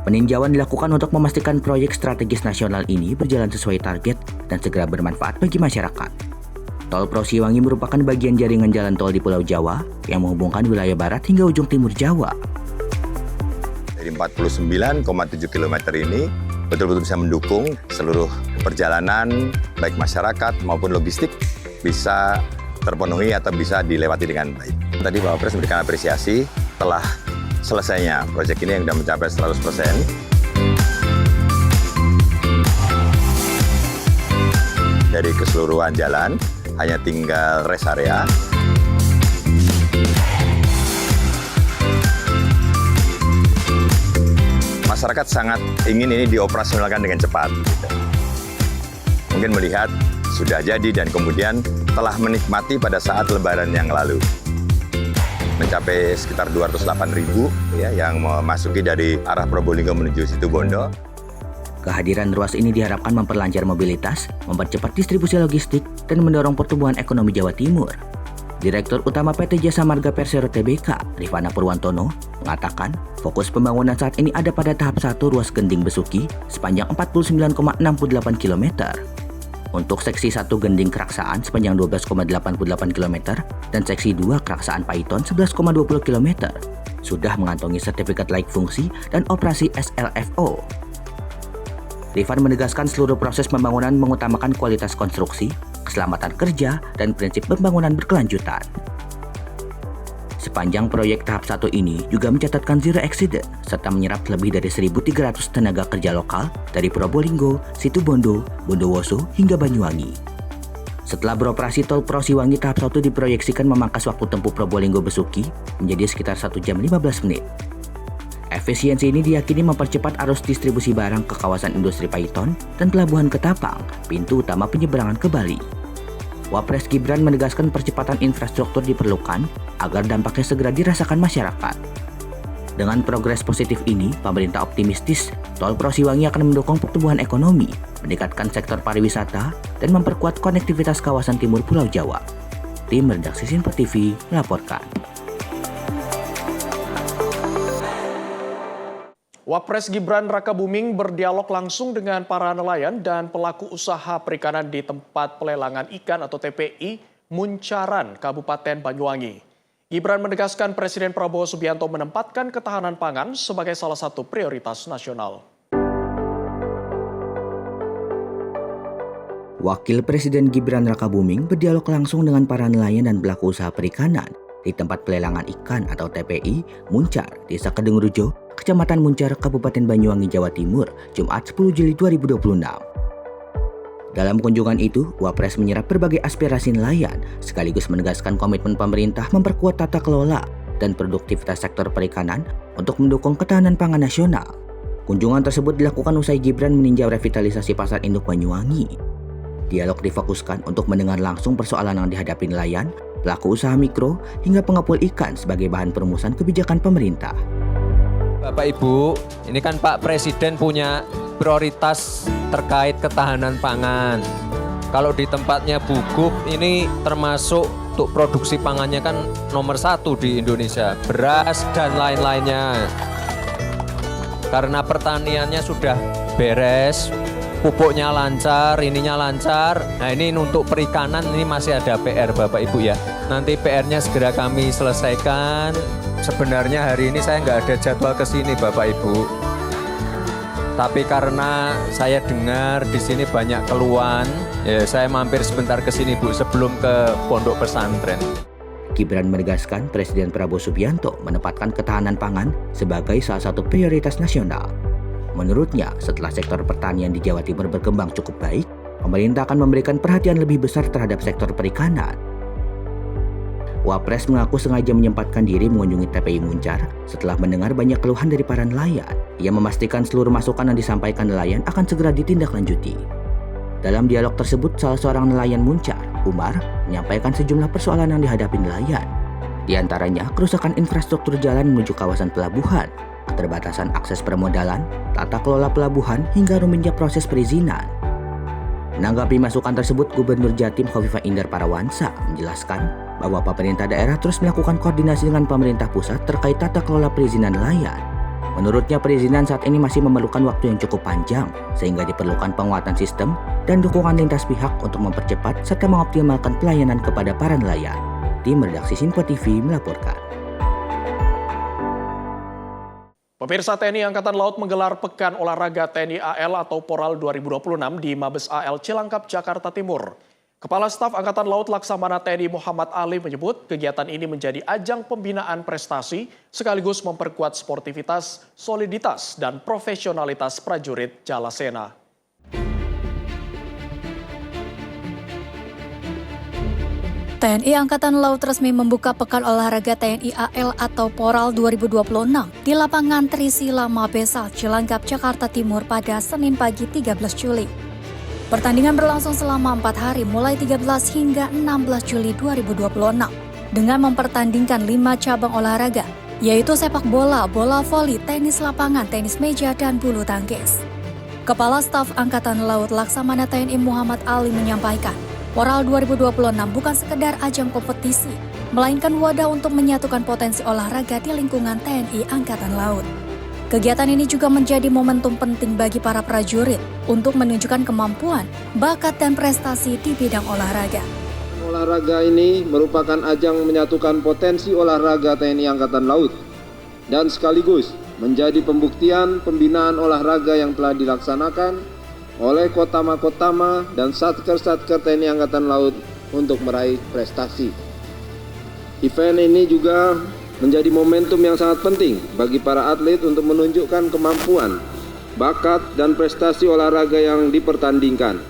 I: Peninjauan dilakukan untuk memastikan proyek strategis nasional ini berjalan sesuai target dan segera bermanfaat bagi masyarakat. Tol Prosiwangi merupakan bagian jaringan jalan tol di Pulau Jawa yang menghubungkan wilayah barat hingga ujung timur Jawa.
D: Dari 49,7 km ini betul-betul bisa mendukung seluruh perjalanan baik masyarakat maupun logistik bisa terpenuhi atau bisa dilewati dengan baik. Tadi Bapak Presiden memberikan apresiasi telah selesainya proyek ini yang sudah mencapai 100%. Dari keseluruhan jalan, hanya tinggal rest area. Masyarakat sangat ingin ini dioperasionalkan dengan cepat. Mungkin melihat sudah jadi dan kemudian telah menikmati pada saat Lebaran yang lalu. Mencapai sekitar 208.000 ya, yang memasuki dari arah Probolinggo menuju Situbondo.
I: Kehadiran ruas ini diharapkan memperlancar mobilitas, mempercepat distribusi logistik, dan mendorong pertumbuhan ekonomi Jawa Timur. Direktur Utama PT Jasa Marga Persero Tbk, Rifana Purwantono, mengatakan fokus pembangunan saat ini ada pada tahap 1 ruas Gending Besuki sepanjang 49,68 km. Untuk seksi 1 Gending Keraksaan sepanjang 12,88 km dan seksi 2 Keraksaan Paiton 11,20 km sudah mengantongi sertifikat layak fungsi dan operasi SLFO. Rifan menegaskan seluruh proses pembangunan mengutamakan kualitas konstruksi, keselamatan kerja, dan prinsip pembangunan berkelanjutan. Sepanjang proyek tahap 1 ini juga mencatatkan zero accident serta menyerap lebih dari 1.300 tenaga kerja lokal dari Probolinggo, Situbondo, Bondowoso, hingga Banyuwangi. Setelah beroperasi, tol Prosiwangi tahap 1 diproyeksikan memangkas waktu tempuh Probolinggo Besuki menjadi sekitar 1 jam 15 menit. Efisiensi ini diyakini mempercepat arus distribusi barang ke kawasan industri Paiton dan Pelabuhan Ketapang, pintu utama penyeberangan ke Bali. Wapres Gibran menegaskan percepatan infrastruktur diperlukan agar dampaknya segera dirasakan masyarakat. Dengan progres positif ini, pemerintah optimistis tol Prosiwangi akan mendukung pertumbuhan ekonomi, meningkatkan sektor pariwisata, dan memperkuat konektivitas kawasan timur Pulau Jawa. Tim redaksi Sinpo TV melaporkan.
A: Wapres Gibran Rakabuming berdialog langsung dengan para nelayan dan pelaku usaha perikanan di tempat pelelangan ikan atau TPI Muncaran, Kabupaten Banyuwangi. Gibran menegaskan Presiden Prabowo Subianto menempatkan ketahanan pangan sebagai salah satu prioritas nasional.
I: Wakil Presiden Gibran Rakabuming berdialog langsung dengan para nelayan dan pelaku usaha perikanan di tempat pelelangan ikan atau TPI Muncar, Desa Kedungrujo, Kecamatan Muncar, Kabupaten Banyuwangi, Jawa Timur, Jumat 10 Juli 2026. Dalam kunjungan itu, Wapres menyerap berbagai aspirasi nelayan, sekaligus menegaskan komitmen pemerintah memperkuat tata kelola dan produktivitas sektor perikanan untuk mendukung ketahanan pangan nasional. Kunjungan tersebut dilakukan usai Gibran meninjau revitalisasi Pasar Induk Banyuwangi. Dialog difokuskan untuk mendengar langsung persoalan yang dihadapi nelayan, pelaku usaha mikro, hingga pengepul ikan sebagai bahan perumusan kebijakan pemerintah.
M: Bapak Ibu, ini kan Pak Presiden punya prioritas terkait ketahanan pangan. Kalau di tempatnya Bugub ini termasuk untuk produksi pangannya kan nomor 1 di Indonesia, beras dan lain-lainnya. Karena pertaniannya sudah beres, pupuknya lancar, ininya lancar. Nah ini untuk perikanan ini masih ada PR Bapak Ibu ya. Nanti PR-nya segera kami selesaikan. Sebenarnya hari ini saya nggak ada jadwal ke sini Bapak Ibu. Tapi karena saya dengar di sini banyak keluhan, ya saya mampir sebentar ke sini Bu sebelum ke pondok pesantren.
I: Gibran menegaskan Presiden Prabowo Subianto menempatkan ketahanan pangan sebagai salah satu prioritas nasional. Menurutnya, setelah sektor pertanian di Jawa Timur berkembang cukup baik, pemerintah akan memberikan perhatian lebih besar terhadap sektor perikanan. Wapres mengaku sengaja menyempatkan diri mengunjungi TPI Muncar setelah mendengar banyak keluhan dari para nelayan. Ia memastikan seluruh masukan yang disampaikan nelayan akan segera ditindaklanjuti. Dalam dialog tersebut, salah seorang nelayan Muncar, Umar, menyampaikan sejumlah persoalan yang dihadapi nelayan. Di antaranya, kerusakan infrastruktur jalan menuju kawasan pelabuhan, keterbatasan akses permodalan, tata kelola pelabuhan, hingga rumitnya proses perizinan. Menanggapi masukan tersebut, Gubernur Jatim Khofifah Indar Parawansa menjelaskan bahwa pemerintah daerah terus melakukan koordinasi dengan pemerintah pusat terkait tata kelola perizinan nelayan. Menurutnya perizinan saat ini masih memerlukan waktu yang cukup panjang, sehingga diperlukan penguatan sistem dan dukungan lintas pihak untuk mempercepat serta mengoptimalkan pelayanan kepada para nelayan. Tim Redaksi Sinpo TV melaporkan.
A: Pemirsa, TNI Angkatan Laut menggelar Pekan Olahraga TNI AL atau Poral 2026 di Mabes AL Cilangkap, Jakarta Timur. Kepala Staf Angkatan Laut Laksamana TNI Muhammad Ali menyebut kegiatan ini menjadi ajang pembinaan prestasi sekaligus memperkuat sportivitas, soliditas, dan profesionalitas prajurit Jalasena.
B: TNI Angkatan Laut resmi membuka Pekan Olahraga TNI AL atau Poral 2026 di lapangan Trisila Mabesal, Cilangkap, Jakarta Timur pada Senin pagi 13 Juli. Pertandingan berlangsung selama 4 hari mulai 13 hingga 16 Juli 2026 dengan mempertandingkan 5 cabang olahraga, yaitu sepak bola, bola voli, tenis lapangan, tenis meja, dan bulu tangkis. Kepala Staf Angkatan Laut Laksamana TNI Muhammad Ali menyampaikan, Poral 2026 bukan sekedar ajang kompetisi, melainkan wadah untuk menyatukan potensi olahraga di lingkungan TNI Angkatan Laut. Kegiatan ini juga menjadi momentum penting bagi para prajurit untuk menunjukkan kemampuan, bakat, dan prestasi di bidang olahraga.
N: Olahraga ini merupakan ajang menyatukan potensi olahraga TNI Angkatan Laut dan sekaligus menjadi pembuktian pembinaan olahraga yang telah dilaksanakan oleh Kotama-Kotama dan Satker-Satker TNI Angkatan Laut untuk meraih prestasi. Event ini juga menjadi momentum yang sangat penting bagi para atlet untuk menunjukkan kemampuan, bakat, dan prestasi olahraga yang dipertandingkan.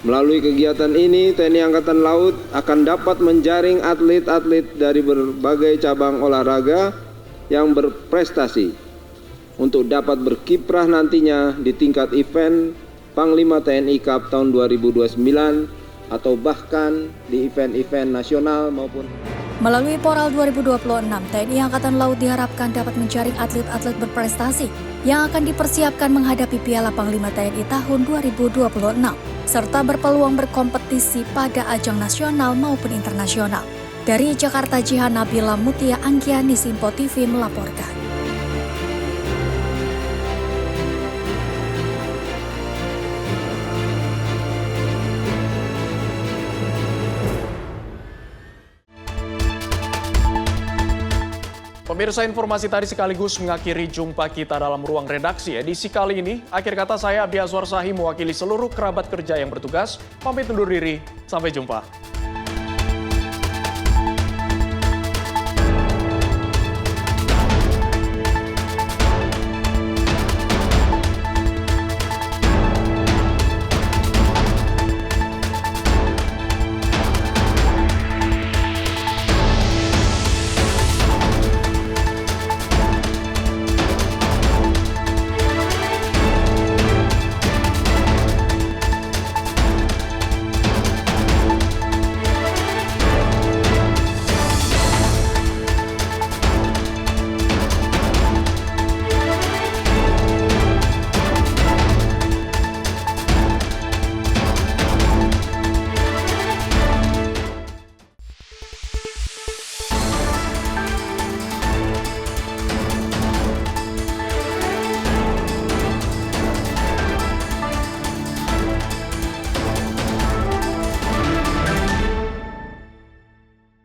N: Melalui kegiatan ini, TNI Angkatan Laut akan dapat menjaring atlet-atlet dari berbagai cabang olahraga yang berprestasi untuk dapat berkiprah nantinya di tingkat event Panglima TNI Cup tahun 2029 atau bahkan di event-event nasional maupun.
B: Melalui Poral 2026, TNI Angkatan Laut diharapkan dapat menjaring atlet-atlet berprestasi yang akan dipersiapkan menghadapi Piala Panglima TNI tahun 2026, serta berpeluang berkompetisi pada ajang nasional maupun internasional. Dari Jakarta, Jihan Nabila Mutia Anggiani, Sinpo TV melaporkan.
A: Pemirsa, informasi tadi sekaligus mengakhiri jumpa kita dalam ruang redaksi edisi kali ini. Akhir kata saya, Abi Azwar Sahi, mewakili seluruh kerabat kerja yang bertugas. Pamit undur diri, sampai jumpa.